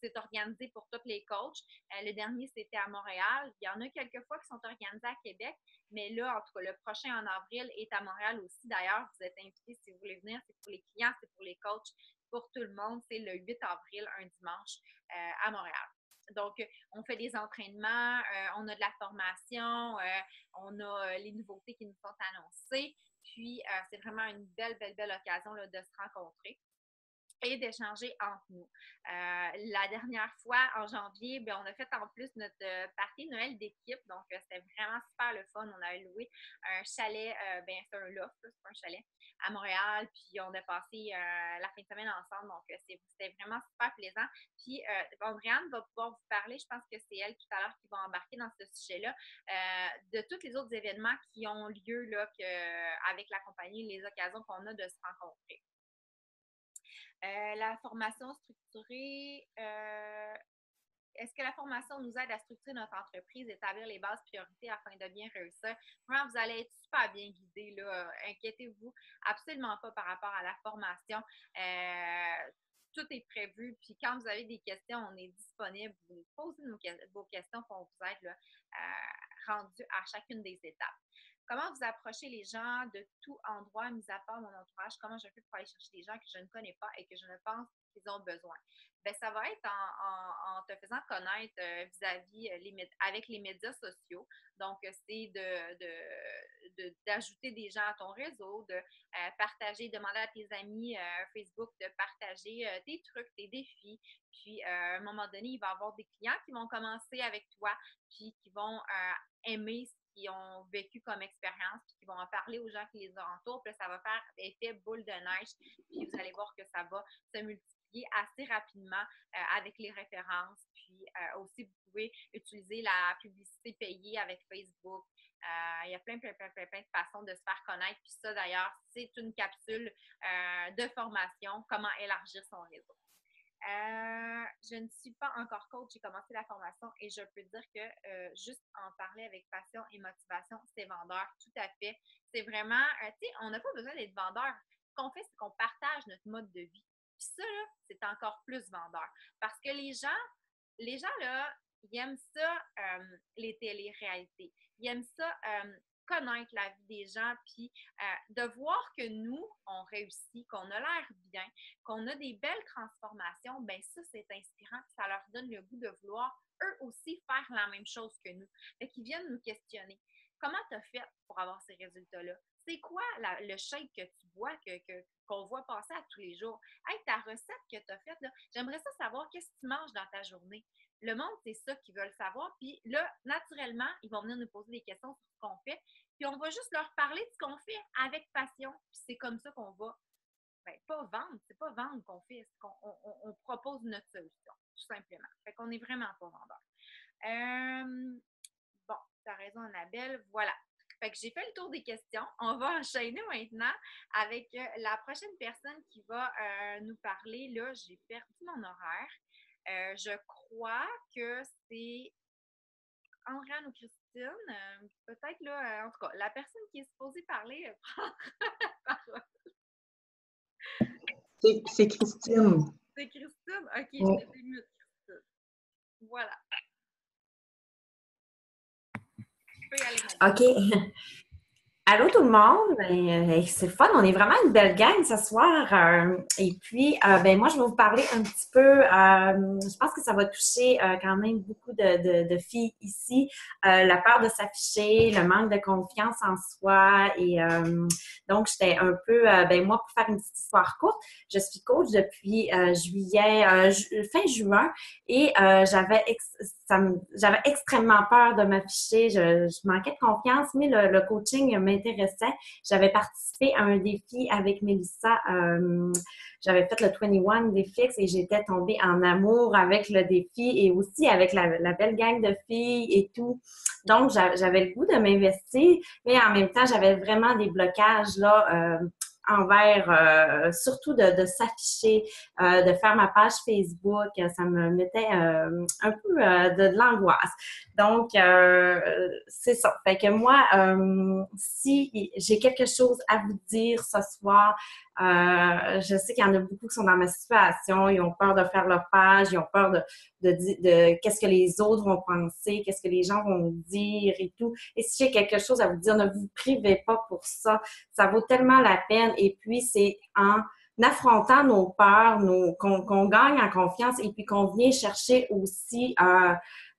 c'est organisé pour tous les coachs. Le dernier, c'était à Montréal. Il y en a quelques fois qui sont organisés à Québec, mais là, en tout cas, le prochain en avril est à Montréal aussi. D'ailleurs, vous êtes invités si vous voulez venir. C'est pour les clients, c'est pour les coachs, pour tout le monde. C'est le 8 avril, un dimanche, à Montréal. Donc, on fait des entraînements, on a de la formation, on a les nouveautés qui nous sont annoncées. Puis, c'est vraiment une belle, belle, belle occasion là, de se rencontrer. et d'échanger entre nous. La dernière fois, en janvier, bien, on a fait en plus notre partie de Noël d'équipe. Donc, c'était vraiment super le fun. On a loué un chalet, c'est un loft, c'est pas un chalet, à Montréal. Puis, on a passé la fin de semaine ensemble. Donc, c'était vraiment super plaisand. Puis, Andréane va pouvoir vous parler, je pense que c'est elle tout à l'heure qui va embarquer dans ce sujet-là, de tous les autres événements qui ont lieu là, avec la compagnie, les occasions qu'on a de se rencontrer. La formation structurée, est-ce que la formation nous aide à structurer notre entreprise, établir les bases priorités afin de bien réussir? Vraiment, vous allez être super bien guidés, là. Inquiétez-vous absolument pas par rapport à la formation. Tout est prévu. Puis quand vous avez des questions, on est disponible. Vous posez vos questions pour vous aide là, rendus à chacune des étapes. Comment vous approchez les gens de tout endroit, mis à part mon entourage? Comment je fais pour aller chercher des gens que je ne connais pas et que je ne pense qu'ils ont besoin? Bien, ça va être en te faisant connaître vis-à-vis avec les médias sociaux. Donc, c'est d'ajouter des gens à ton réseau, de partager, demander à tes amis Facebook de partager tes trucs, tes défis. Puis, à un moment donné, il va y avoir des clients qui vont commencer avec toi, puis qui vont aimer qui ont vécu comme expérience, puis qui vont en parler aux gens qui les entourent, puis là, ça va faire effet boule de neige, puis vous allez voir que ça va se multiplier assez rapidement avec les références, puis aussi, vous pouvez utiliser la publicité payée avec Facebook. Il y a plein de façons de se faire connaître, puis ça, d'ailleurs, c'est une capsule de formation, comment élargir son réseau. Je ne suis pas encore coach, j'ai commencé la formation et je peux dire que juste en parler avec passion et motivation, c'est vendeur, tout à fait. C'est vraiment, tu sais, on n'a pas besoin d'être vendeur. Ce qu'on fait, c'est qu'on partage notre mode de vie. Puis ça, là, c'est encore plus vendeur. Parce que les gens là, ils aiment ça, les téléréalités. Ils aiment ça, connaître la vie des gens, puis de voir que nous, on réussit, qu'on a l'air bien, qu'on a des belles transformations, bien ça, c'est inspirant, puis ça leur donne le goût de vouloir eux aussi faire la même chose que nous. Fait qu'ils viennent nous questionner. Comment tu as fait pour avoir ces résultats-là? C'est quoi le shake que tu bois, qu'on voit passer à tous les jours? Hey, ta recette que tu as faite, là, j'aimerais ça savoir qu'est-ce que tu manges dans ta journée. Le monde, c'est ça qu'ils veulent savoir. Puis là, naturellement, ils vont venir nous poser des questions sur ce qu'on fait. Puis on va juste leur parler de ce qu'on fait avec passion. Puis c'est comme ça qu'on va, pas vendre, c'est pas vendre qu'on fait, c'est qu'on propose notre solution, tout simplement. Fait qu'on n'est vraiment pas vendeur. Bon, t'as raison, Annabelle. Voilà. Fait que j'ai fait le tour des questions. On va enchaîner maintenant avec la prochaine personne qui va nous parler. Là, j'ai perdu mon horaire. Je crois que c'est Andréane ou Christine. Peut-être là, en tout cas, la personne qui est supposée parler prend la parole. C'est Christine. C'est Christine? OK, je te démute, Christine. Voilà. Tu peux y aller maintenant. OK. Allô tout le monde, c'est le fun, on est vraiment une belle gang ce soir. Et puis, moi, je vais vous parler un petit peu, je pense que ça va toucher quand même beaucoup de filles ici. La peur de s'afficher, le manque de confiance en soi. Et donc, j'étais un peu, moi, pour faire une petite histoire courte, je suis coach depuis fin juin et j'avais extrêmement peur de m'afficher. Je manquais de confiance, mais le coaching m'intéressait. J'avais participé à un défi avec Mélissa. J'avais fait le 21 défi et j'étais tombée en amour avec le défi et aussi avec la belle gang de filles et tout. Donc, j'avais le goût de m'investir, mais en même temps, j'avais vraiment des blocages là envers surtout de s'afficher, de faire ma page Facebook. Ça me mettait un peu de l'angoisse. Donc, c'est ça. Fait que moi, si j'ai quelque chose à vous dire ce soir, je sais qu'il y en a beaucoup qui sont dans ma situation, ils ont peur de faire leur page, ils ont peur de qu'est-ce que les autres vont penser, qu'est-ce que les gens vont dire et tout. Et si j'ai quelque chose à vous dire, ne vous privez pas pour ça. Ça vaut tellement la peine. Et puis, c'est en affrontant nos peurs, qu'on gagne en confiance et puis qu'on vient chercher aussi,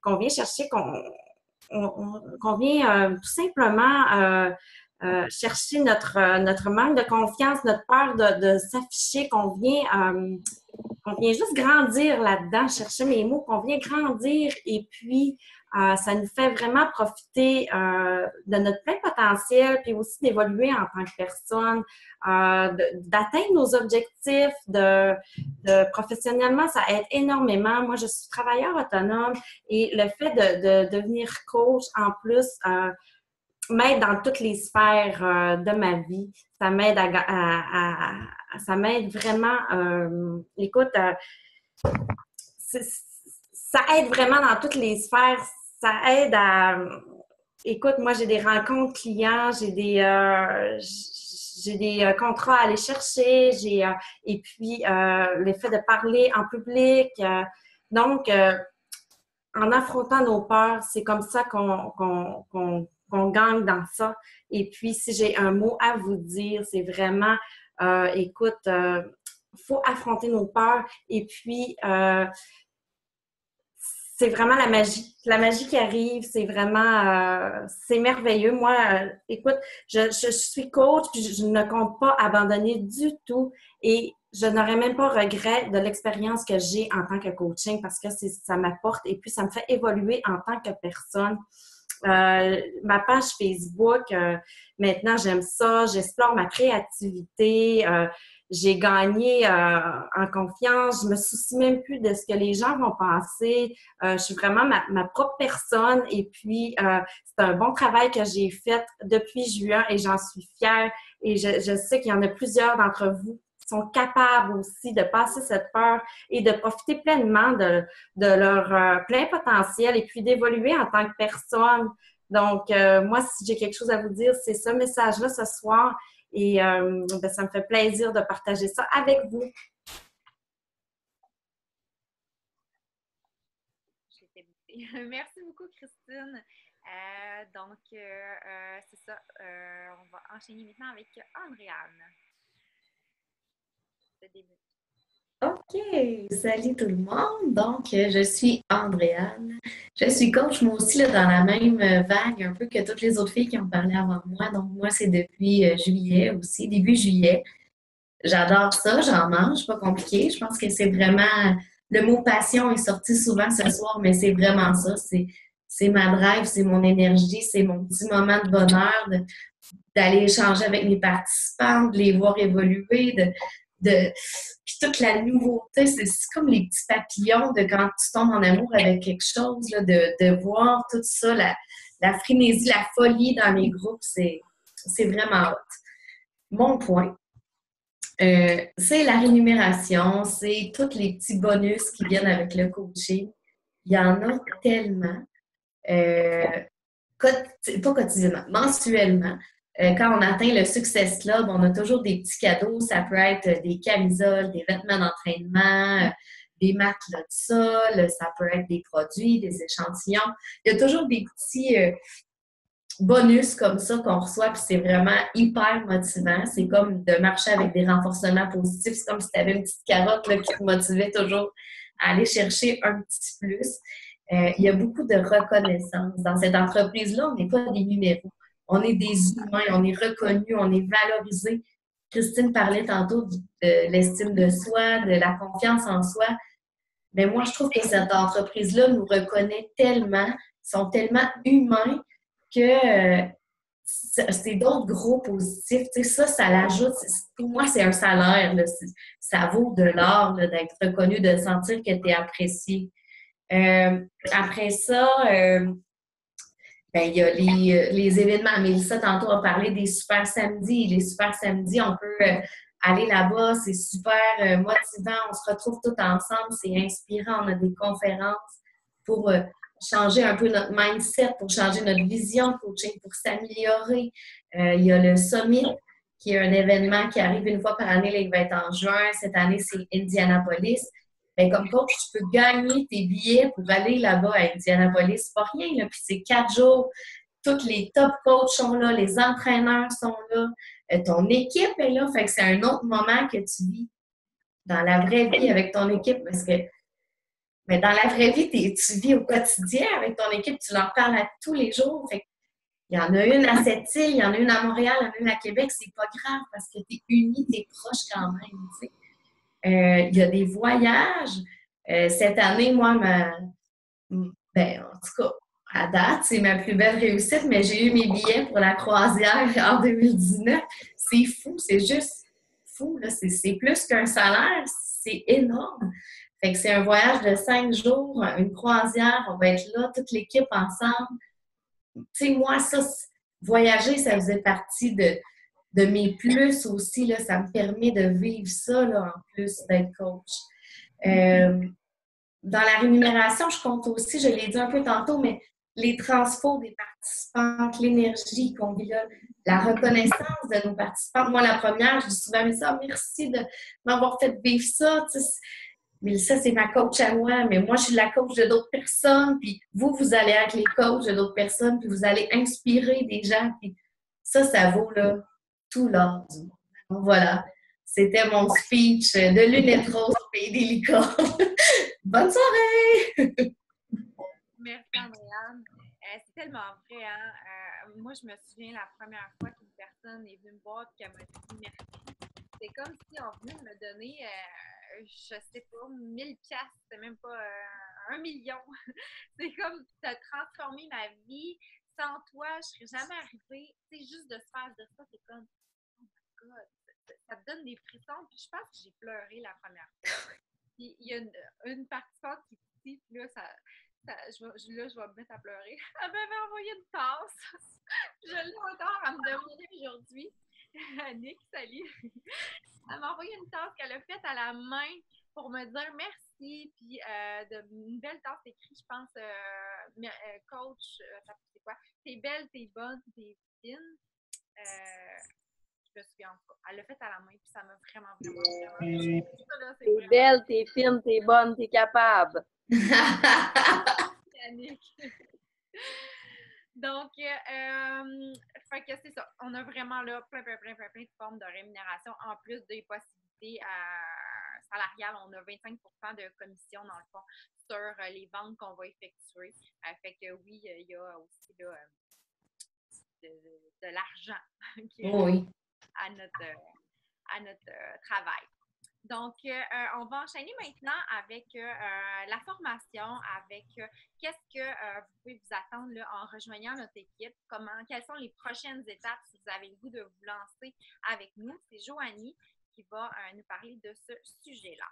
qu'on vient tout simplement chercher notre manque de confiance, notre peur de s'afficher, qu'on vient juste grandir là-dedans, chercher mes mots, qu'on vient grandir et puis ça nous fait vraiment profiter de notre plein potentiel, puis aussi d'évoluer en tant que personne, d'atteindre nos objectifs, professionnellement, ça aide énormément. Moi, je suis travailleur autonome et le fait de devenir coach en plus m'aide dans toutes les sphères de ma vie. Ça m'aide ça m'aide vraiment. Écoute, ça aide vraiment dans toutes les sphères. Ça aide écoute, moi, j'ai des rencontres clients, j'ai des contrats à aller chercher, et puis le fait de parler en public. Donc, en affrontant nos peurs, c'est comme ça qu'on gagne dans ça. Et puis, si j'ai un mot à vous dire, c'est vraiment, écoute, faut affronter nos peurs. Et puis, c'est vraiment la magie qui arrive. C'est vraiment, c'est merveilleux. Moi, écoute, je suis coach, puis je ne compte pas abandonner du tout. Et je n'aurais même pas regret de l'expérience que j'ai en tant que coaching parce que ça m'apporte et puis ça me fait évoluer en tant que personne. Ma page Facebook, maintenant, j'aime ça. J'explore ma créativité. J'ai gagné en confiance. Je me soucie même plus de ce que les gens vont penser. Je suis vraiment ma propre personne. Et puis, c'est un bon travail que j'ai fait depuis juin et j'en suis fière. Et je sais qu'il y en a plusieurs d'entre vous qui sont capables aussi de passer cette peur et de profiter pleinement de leur plein potentiel et puis d'évoluer en tant que personne. Donc, moi, si j'ai quelque chose à vous dire, c'est ce message-là ce soir. Et ben, ça me fait plaisir de partager ça avec vous. Merci beaucoup, Christine. Donc, c'est ça. On va enchaîner maintenant avec Andréane. Le début. OK, salut tout le monde. Donc, je suis Andréane. Je suis coach, moi aussi, là, dans la même vague, un peu que toutes les autres filles qui ont parlé avant moi. Donc, moi, c'est depuis juillet aussi, début juillet. J'adore ça, j'en mange, pas compliqué. Je pense que c'est vraiment... Le mot passion est sorti souvent ce soir, mais c'est vraiment ça. C'est ma drive, c'est mon énergie, c'est mon petit moment de bonheur d'aller échanger avec mes participants, de les voir évoluer, puis toute la nouveauté, c'est comme les petits papillons de quand tu tombes en amour avec quelque chose, là, de voir tout ça, la frénésie, la folie dans les groupes, c'est vraiment hot. Mon point, c'est la rémunération, c'est tous les petits bonus qui viennent avec le coaching. Il y en a tellement, pas quotidiennement, mensuellement. Quand on atteint le Success Club, on a toujours des petits cadeaux. Ça peut être des camisoles, des vêtements d'entraînement, des matelas de sol, ça peut être des produits, des échantillons. Il y a toujours des petits bonus comme ça qu'on reçoit, puis c'est vraiment hyper motivant. C'est comme de marcher avec des renforcements positifs. C'est comme si tu avais une petite carotte là, qui te motivait toujours à aller chercher un petit plus. Il y a beaucoup de reconnaissance. Dans cette entreprise-là, on n'est pas des numéros. On est des humains, on est reconnus, on est valorisés. Christine parlait tantôt de l'estime de soi, de la confiance en soi. Mais moi, je trouve que cette entreprise-là nous reconnaît tellement, sont tellement humains que c'est d'autres gros positifs. Tu sais, ça l'ajoute. Pour moi, c'est un salaire. Là. Ça vaut de l'or d'être reconnu, de sentir que tu es apprécié. Après ça, ben, il y a les événements. Mélissa, tantôt, a parlé des super samedis. Les super samedis, on peut aller là-bas. C'est super motivant. On se retrouve tous ensemble. C'est inspirant. On a des conférences pour changer un peu notre mindset, pour changer notre vision de coaching, pour s'améliorer. Il y a le Summit, qui est un événement qui arrive une fois par année, là, il va être en juin. Cette année, c'est Indianapolis. Bien, comme coach, tu peux gagner tes billets pour aller là-bas à Indianapolis. C'est pas rien, là. Puis c'est 4 jours. Tous les top coachs sont là, les entraîneurs sont là, ton équipe est là. Fait que c'est un autre moment que tu vis dans la vraie vie avec ton équipe parce que mais dans la vraie vie, tu vis au quotidien avec ton équipe, tu leur parles à tous les jours. Fait Il y en a une à Sept-Îles, il y en a une à Montréal, il y en a une à Québec. C'est pas grave parce que tu es unis, tu es proche quand même. Tu sais. Il y a des voyages. Cette année, moi, ben, en tout cas, à date, c'est ma plus belle réussite, mais j'ai eu mes billets pour la croisière en 2019. C'est fou, c'est juste fou. Là. C'est plus qu'un salaire, c'est énorme. Fait que c'est un voyage de 5 jours, une croisière, on va être là, toute l'équipe ensemble. Tu sais, moi, voyager, ça faisait partie de mes plus aussi. Là, ça me permet de vivre ça, là, en plus d'être coach. Dans la rémunération, je compte aussi, je l'ai dit un peu tantôt, mais les transfos des participantes, l'énergie qu'on vit là, la reconnaissance de nos participantes. Moi, la première, je dis souvent, mais ça, merci de m'avoir fait vivre ça. Tu sais, mais ça, c'est ma coach à moi, mais moi, je suis la coach de d'autres personnes, puis vous allez être les coachs de d'autres personnes, puis vous allez inspirer des gens, puis ça vaut là, tout l'or du monde. Donc, voilà, c'était mon speech de lunettes roses au pays des licornes. Bonne soirée! Merci, Andréane. C'est tellement vrai, hein? Moi, je me souviens la première fois qu'une personne est venue me voir et qu'elle m'a dit merci. C'est comme si on venait de me donner, je sais pas, 1000 piastres, c'est même pas 1 million. C'est comme, tu as transformé ma vie. Sans toi, je serais jamais arrivée. C'est juste de se faire dire ça, c'est comme, oh my God, ça te donne des frissons. Puis je pense que j'ai pleuré la première fois. Puis il y a une participante qui dit, puis là, je vais me mettre à pleurer. Elle m'avait envoyé une tasse. Je l'ai encore à me demander aujourd'hui. Annick, salut. Elle m'a envoyé une tasse qu'elle a faite à la main pour me dire merci. Puis une belle tasse écrite, je pense, coach, c'est quoi? T'es belle, t'es bonne, t'es fine. Je me souviens pas. Elle l'a faite à la main, puis ça m'a vraiment. T'es belle, t'es fine, t'es bonne, t'es capable. Annick. Donc, fait que c'est ça. On a vraiment là plein de formes de rémunération en plus des possibilités salariales. On a 25 de commission dans le fond sur les ventes qu'on va effectuer. Fait que oui, il y a aussi là, de l'argent Oui. à notre travail. Donc, on va enchaîner maintenant avec la formation, avec qu'est-ce que vous pouvez vous attendre là, en rejoignant notre équipe, quelles sont les prochaines étapes si vous avez le goût de vous lancer avec nous. C'est Joanie qui va nous parler de ce sujet-là.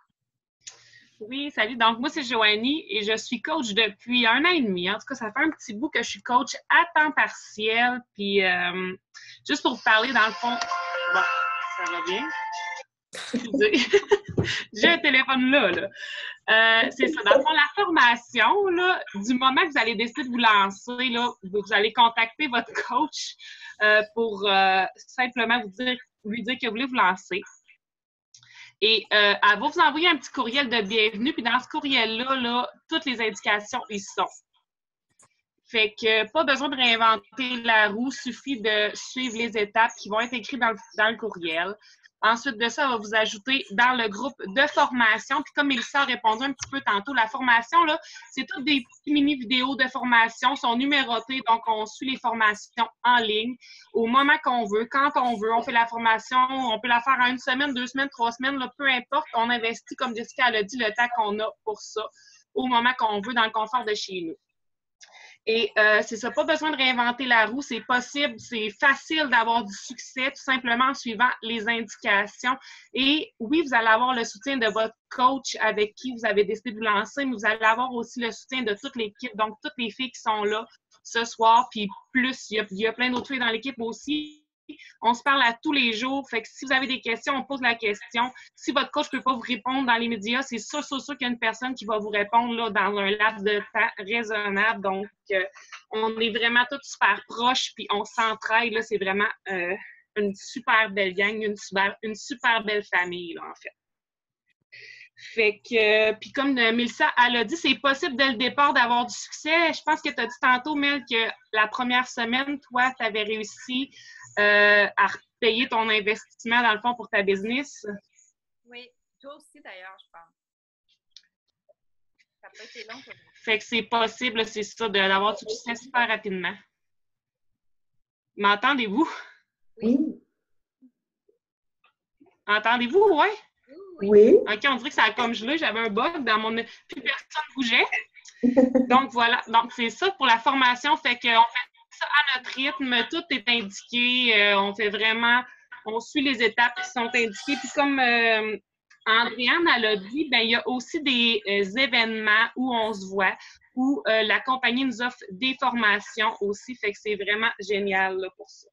Oui, salut. Donc, moi, c'est Joanie et je suis coach depuis 1 an et demi. En tout cas, ça fait un petit bout que je suis coach à temps partiel. Puis, juste pour vous parler, dans le fond, bon, ça va bien. J'ai un téléphone là. C'est ça. Dans le fond, la formation, là, du moment que vous allez décider de vous lancer, là, vous allez contacter votre coach pour simplement lui dire que vous voulez vous lancer. Et elle va vous envoyer un petit courriel de bienvenue. Puis dans ce courriel-là, là, toutes les indications y sont. Fait que pas besoin de réinventer la roue, suffit de suivre les étapes qui vont être écrites dans le courriel. Ensuite de ça, on va vous ajouter dans le groupe de formation. Puis comme Mélissa a répondu un petit peu tantôt, la formation, là, c'est toutes des petites mini-vidéos de formation, sont numérotées, donc on suit les formations en ligne au moment qu'on veut, quand on veut. On fait la formation, on peut la faire en 1 semaine, 2 semaines, 3 semaines, là, peu importe. On investit, comme Jessica l'a dit, le temps qu'on a pour ça, au moment qu'on veut, dans le confort de chez nous. Et c'est ça, pas besoin de réinventer la roue, c'est possible, c'est facile d'avoir du succès tout simplement en suivant les indications. Et oui, vous allez avoir le soutien de votre coach avec qui vous avez décidé de vous lancer, mais vous allez avoir aussi le soutien de toute l'équipe, donc toutes les filles qui sont là ce soir, puis plus, il y a plein d'autres filles dans l'équipe aussi. On se parle à tous les jours. Fait que si vous avez des questions, on pose la question. Si votre coach ne peut pas vous répondre dans les médias, c'est sûr qu'il y a une personne qui va vous répondre là, dans un laps de temps raisonnable. Donc, on est vraiment tous super proches, puis on s'entraide. C'est vraiment une super belle gang, une super belle famille, là, en fait. Fait que, puis comme Mélissa, elle a dit, c'est possible dès le départ d'avoir du succès. Je pense que tu as dit tantôt, Mel, que la première semaine, toi, tu avais réussi à repayer ton investissement, dans le fond, pour ta business. Oui, toi aussi, d'ailleurs, je pense. Ça n'a pas été long. Fait que c'est possible, c'est ça, d'avoir du succès super rapidement. M'entendez-vous? Oui. Entendez-vous, ouais? Oui. OK, on dirait que ça a comme gelé. J'avais un bug dans mon... Plus personne bougeait. Donc, voilà. Donc, c'est ça pour la formation. Fait qu'on fait ça à notre rythme. Tout est indiqué. On fait vraiment... On suit les étapes qui sont indiquées. Puis comme Andréane, elle a dit, ben il y a aussi des événements où on se voit, où la compagnie nous offre des formations aussi. Fait que c'est vraiment génial là, pour ça.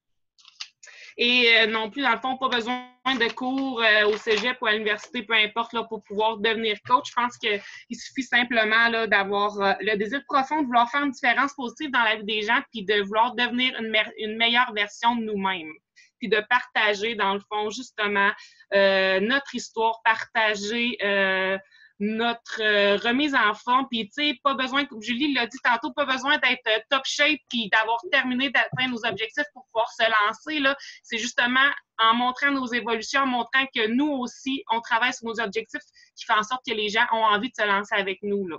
Et non plus, dans le fond, pas besoin de cours au cégep ou à l'université, peu importe, là, pour pouvoir devenir coach. Je pense qu'il suffit simplement là, d'avoir le désir profond de vouloir faire une différence positive dans la vie des gens puis de vouloir devenir une meilleure version de nous-mêmes. Puis de partager, dans le fond, justement, notre histoire, partager notre remise en forme. Puis, tu sais, pas besoin, comme Julie l'a dit tantôt, pas besoin d'être top shape puis d'avoir terminé d'atteindre nos objectifs pour pouvoir se lancer, là. C'est justement en montrant nos évolutions, en montrant que nous aussi, on travaille sur nos objectifs qui fait en sorte que les gens ont envie de se lancer avec nous, là.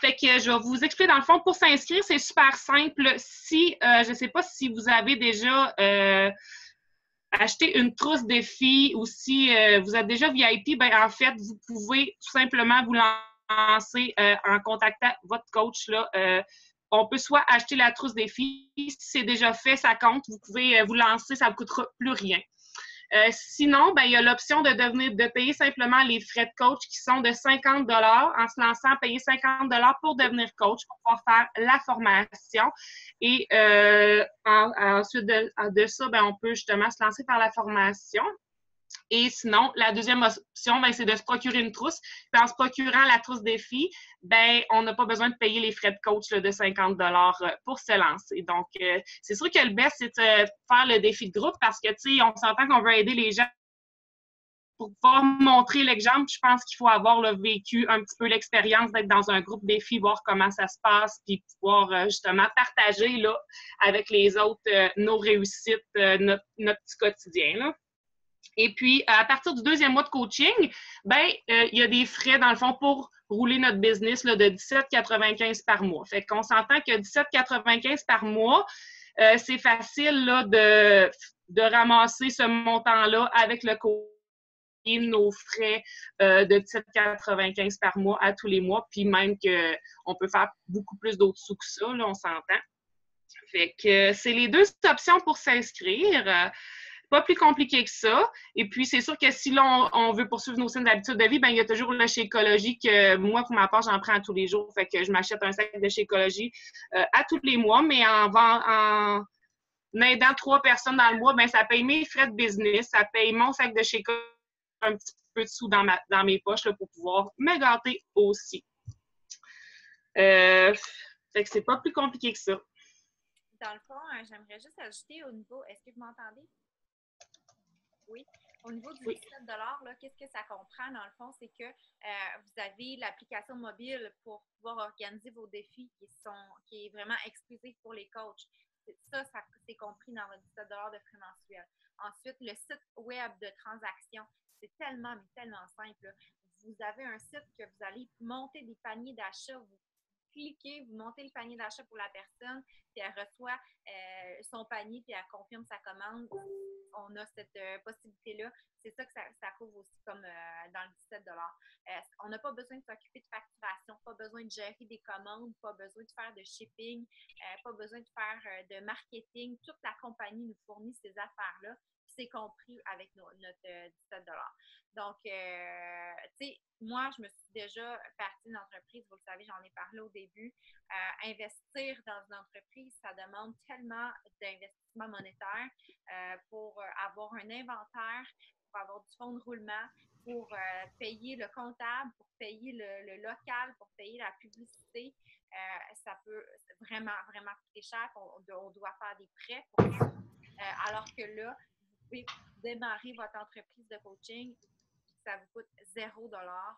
Fait que je vais vous expliquer, dans le fond, pour s'inscrire, c'est super simple. Si, je ne sais pas si vous avez déjà acheté une trousse défi ou si vous êtes déjà VIP, ben en fait, vous pouvez tout simplement vous lancer en contactant votre coach, là. On peut soit acheter la trousse défi, si c'est déjà fait, ça compte, vous pouvez vous lancer, ça ne vous coûtera plus rien. Sinon, ben, il y a l'option de payer simplement les frais de coach qui sont de 50 $ en se lançant, payer 50 $ pour devenir coach, pour pouvoir faire la formation. Et ensuite de ça, ben, on peut justement se lancer par la formation. Et sinon, la deuxième option, ben, c'est de se procurer une trousse. Puis en se procurant la trousse défi, ben, on n'a pas besoin de payer les frais de coach là, de 50 $ pour se lancer. Donc, c'est sûr que le best, c'est de faire le défi de groupe parce que, tu sais, on s'entend qu'on veut aider les gens. Pour pouvoir montrer l'exemple, je pense qu'il faut avoir là, vécu un petit peu l'expérience d'être dans un groupe défi, voir comment ça se passe, puis pouvoir justement partager là, avec les autres nos réussites, notre petit quotidien, là. Et puis, à partir du deuxième mois de coaching, ben, il y a des frais, dans le fond, pour rouler notre business là, de 17,95 par mois. Fait qu'on s'entend que 17,95 par mois, c'est facile là, de ramasser ce montant-là avec le coaching, nos frais de 17,95 par mois à tous les mois, puis même qu'on peut faire beaucoup plus d'autres sous que ça, là, on s'entend. Fait que c'est les deux options pour s'inscrire. Pas plus compliqué que ça. Et puis, c'est sûr que si là, on veut poursuivre nos saines habitudes de vie, ben il y a toujours le Shakeology que moi, pour ma part, j'en prends tous les jours. Fait que je m'achète un sac de Shakeology à tous les mois, mais en aidant 3 personnes dans le mois, ben ça paye mes frais de business, ça paye mon sac de Shakeology, un petit peu de sous dans mes poches là, pour pouvoir me gâter aussi. Fait que c'est pas plus compliqué que ça. Dans le fond, j'aimerais juste ajouter au niveau, est-ce que vous m'entendez? Oui. Au niveau du 17 $, qu'est-ce que ça comprend? Dans le fond, c'est que vous avez l'application mobile pour pouvoir organiser vos défis qui est vraiment exclusif pour les coachs. Ça c'est compris dans votre 17 $ de frais mensuels. Ensuite, le site web de transaction, c'est tellement, mais tellement simple, là. Vous avez un site que vous allez monter des paniers d'achat, vous cliquez, vous montez le panier d'achat pour la personne, puis elle reçoit son panier, puis elle confirme sa commande. On a cette possibilité-là. C'est ça que ça couvre aussi comme dans le 17 $. On n'a pas besoin de s'occuper de facturation, pas besoin de gérer des commandes, pas besoin de faire de shipping, pas besoin de faire de marketing. Toute la compagnie nous fournit ces affaires-là. C'est compris avec notre 17 $. Donc, tu sais, moi, je me suis déjà partie d'une entreprise, vous le savez, j'en ai parlé au début. Investir dans une entreprise, ça demande tellement d'investissement monétaire pour avoir un inventaire, pour avoir du fonds de roulement, pour payer le comptable, pour payer le local, pour payer la publicité. Ça peut vraiment, vraiment coûter cher. On doit faire des prêts pour ça. Alors que là, vous pouvez démarrer votre entreprise de coaching, ça vous coûte 0 $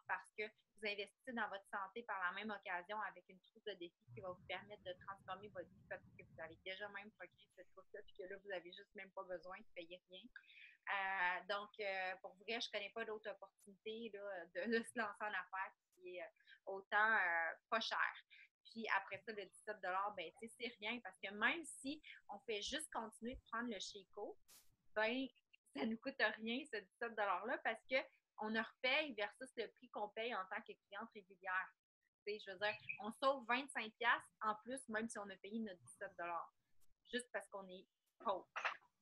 parce que vous investissez dans votre santé par la même occasion avec une trousse de défi qui va vous permettre de transformer votre vie parce que vous avez déjà même procréé cette trousse-là puis que là, vous n'avez juste même pas besoin de payer rien. Donc, pour vrai, je ne connais pas d'autres opportunités là, de se lancer en affaires qui est autant pas cher. Puis après ça, le 17 ben, tu sais, c'est rien parce que même si on fait juste continuer de prendre le Chico, ben, ça nous coûte rien, ce 17 $-là, parce qu'on ne repaye versus le prix qu'on paye en tant que cliente régulière. Tu sais, je veux dire, on sauve 25$ en plus, même si on a payé notre 17 $, juste parce qu'on est pauvre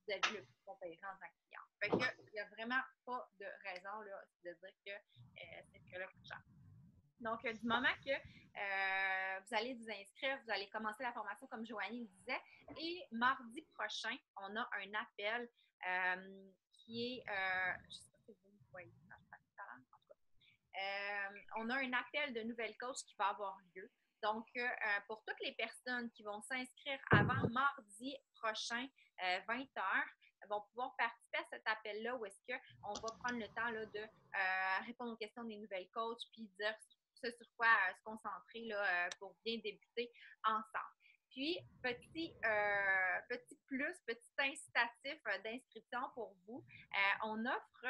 vis-à-vis le prix qu'on payerait en tant que client. Fait que, il n'y a vraiment pas de raison là, de dire que c'est que là coûte cher. Donc, du moment que vous allez vous inscrire, vous allez commencer la formation comme Joanie le disait. Et mardi prochain, on a un appel qui est, je ne sais pas si vous me voyez, en tout cas. On a un appel de nouvelles coachs qui va avoir lieu. Donc, pour toutes les personnes qui vont s'inscrire avant mardi prochain, 20h, vont pouvoir participer à cet appel-là où est-ce qu'on va prendre le temps là, de répondre aux questions des nouvelles coachs puis dire ce sur quoi se concentrer là, pour bien débuter ensemble. Puis, petit plus, petit incitatif d'inscription pour vous. On offre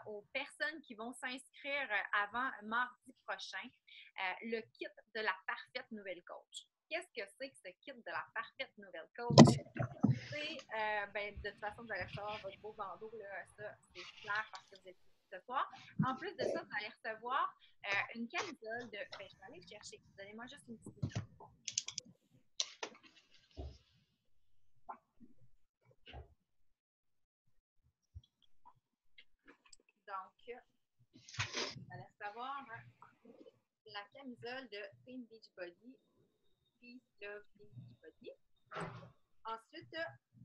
aux personnes qui vont s'inscrire avant mardi prochain le kit de la parfaite nouvelle coach. Qu'est-ce que c'est que ce kit de la parfaite nouvelle coach? C'est, de toute façon, vous allez recevoir votre beau bandeau, là, ça, c'est clair parce que vous êtes ici ce soir. En plus de ça, vous allez recevoir une camisole de... je vais aller chercher. Donnez-moi juste une petite minute. Donc, vous allez recevoir la camisole de Team Beachbody. Peace, Love, Team Beachbody. Ensuite,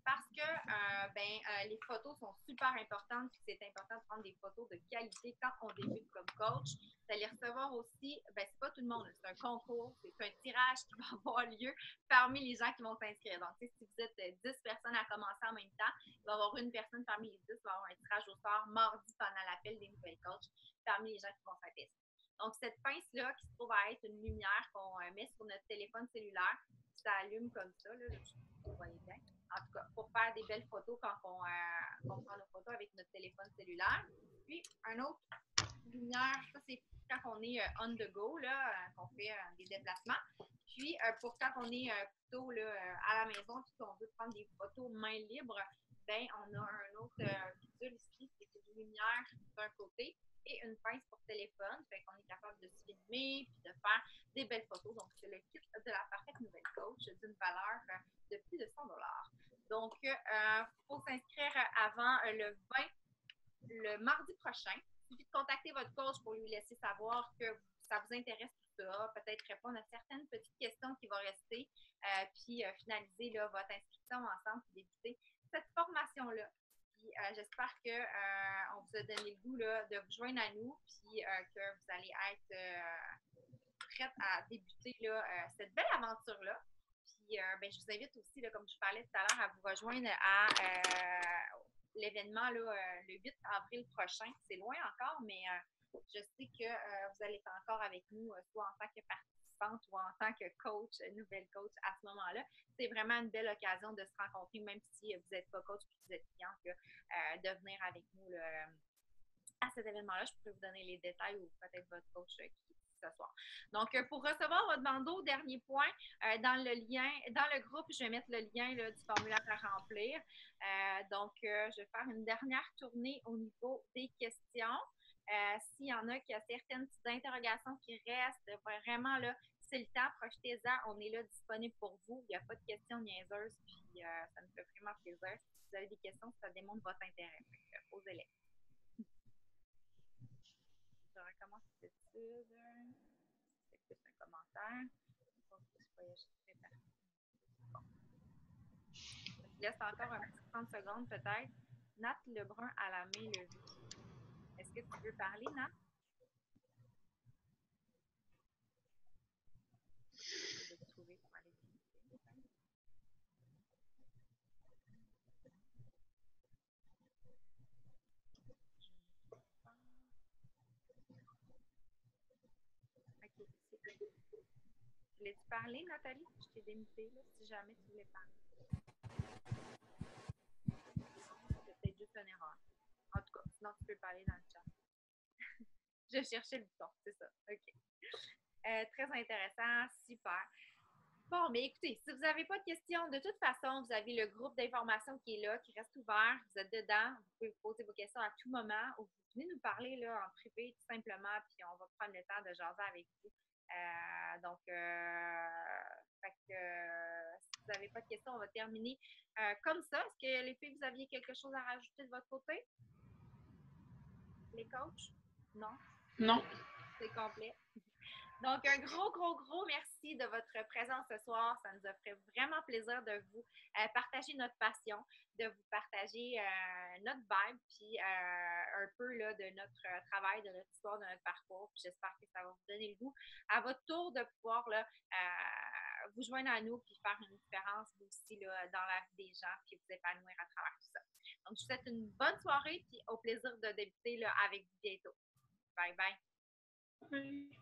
parce que les photos sont super importantes, puis c'est important de prendre des photos de qualité quand on débute comme coach. Vous allez recevoir aussi, c'est pas tout le monde, c'est un concours, c'est un tirage qui va avoir lieu parmi les gens qui vont s'inscrire. Donc, si vous êtes 10 personnes à commencer en même temps, il va y avoir une personne parmi les 10 qui va avoir un tirage au sort mardi pendant l'appel des nouvelles coachs parmi les gens qui vont s'inscrire. Donc, cette pince-là qui se trouve à être une lumière qu'on met sur notre téléphone cellulaire, ça allume comme ça, là, vous voyez bien. En tout cas, pour faire des belles photos quand on prend nos photos avec notre téléphone cellulaire. Puis, un autre lumière, ça c'est quand on est on the go, là, qu'on fait des déplacements. Puis, pour quand on est plutôt là, à la maison puis qu'on veut prendre des photos main libre, ben on a un autre bidule ici, c'est une lumière d'un côté et une pince pour téléphone. Fait qu'on est capable de se filmer puis de faire des belles photos. Donc, c'est le kit de la parfaite nouvelle coach d'une valeur de plus de 100 $. Donc, il faut s'inscrire avant le mardi prochain. Il suffit de contacter votre coach pour lui laisser savoir que ça vous intéresse tout ça, peut-être répondre à certaines petites questions qui vont rester, puis finaliser là, votre inscription ensemble et débuter cette formation-là. Puis j'espère qu'on vous a donné le goût là, de vous joindre à nous, puis que vous allez être prête à débuter là, cette belle aventure-là. Puis je vous invite aussi, là, comme je parlais tout à l'heure, à vous rejoindre à l'événement là, le 8 avril prochain. C'est loin encore, mais je sais que vous allez être encore avec nous, soit en tant que participante ou en tant que coach, nouvelle coach à ce moment-là. C'est vraiment une belle occasion de se rencontrer, même si vous n'êtes pas coach et que vous êtes cliente, de venir avec nous là, à cet événement-là. Je pourrais vous donner les détails ou peut-être votre coach qui ce soir. Donc, pour recevoir votre bandeau, dernier point, dans le lien, dans le groupe, je vais mettre le lien là, du formulaire à remplir. Donc, je vais faire une dernière tournée au niveau des questions. S'il y en a qui a certaines petites interrogations qui restent, vraiment, là, c'est le temps, profitez-en. On est là disponible pour vous. Il n'y a pas de questions niaiseuses, puis ça me fait vraiment plaisir. Si vous avez des questions, ça démontre votre intérêt. Posez-les. Je recommence cette étude. C'est plus un commentaire. Je laisse encore un petit 30 secondes peut-être. Nat Lebrun à la main levée. Est-ce que tu veux parler, Nat? Je vais te trouver pour aller visiter. OK, c'est tout. Voulais-tu parler, Nathalie? Je t'ai démutée, là, si jamais tu voulais parler. C'est peut-être juste une erreur. En tout cas, sinon tu peux parler dans le chat. Je cherchais le bouton, c'est ça. OK. Très intéressant, super. Bon, mais écoutez, si vous n'avez pas de questions, de toute façon, vous avez le groupe d'information qui est là, qui reste ouvert. Vous êtes dedans. Vous pouvez poser vos questions à tout moment ou vous venez nous parler là, en privé, tout simplement, puis on va prendre le temps de jaser avec vous. Fait que, si vous n'avez pas de questions, on va terminer comme ça. Est-ce que les filles, vous aviez quelque chose à rajouter de votre côté? Les coachs? Non? Non. C'est complet. Donc, un gros merci de votre présence ce soir. Ça nous a fait vraiment plaisir de vous partager notre passion, de vous partager notre vibe, puis un peu là, de notre travail, de notre histoire, de notre parcours. Puis j'espère que ça va vous donner le goût à votre tour de pouvoir là, vous joindre à nous puis faire une différence vous aussi là, dans la vie des gens puis vous épanouir à travers tout ça. Donc, je vous souhaite une bonne soirée puis au plaisir de débuter là, avec vous bientôt. Bye bye. Oui.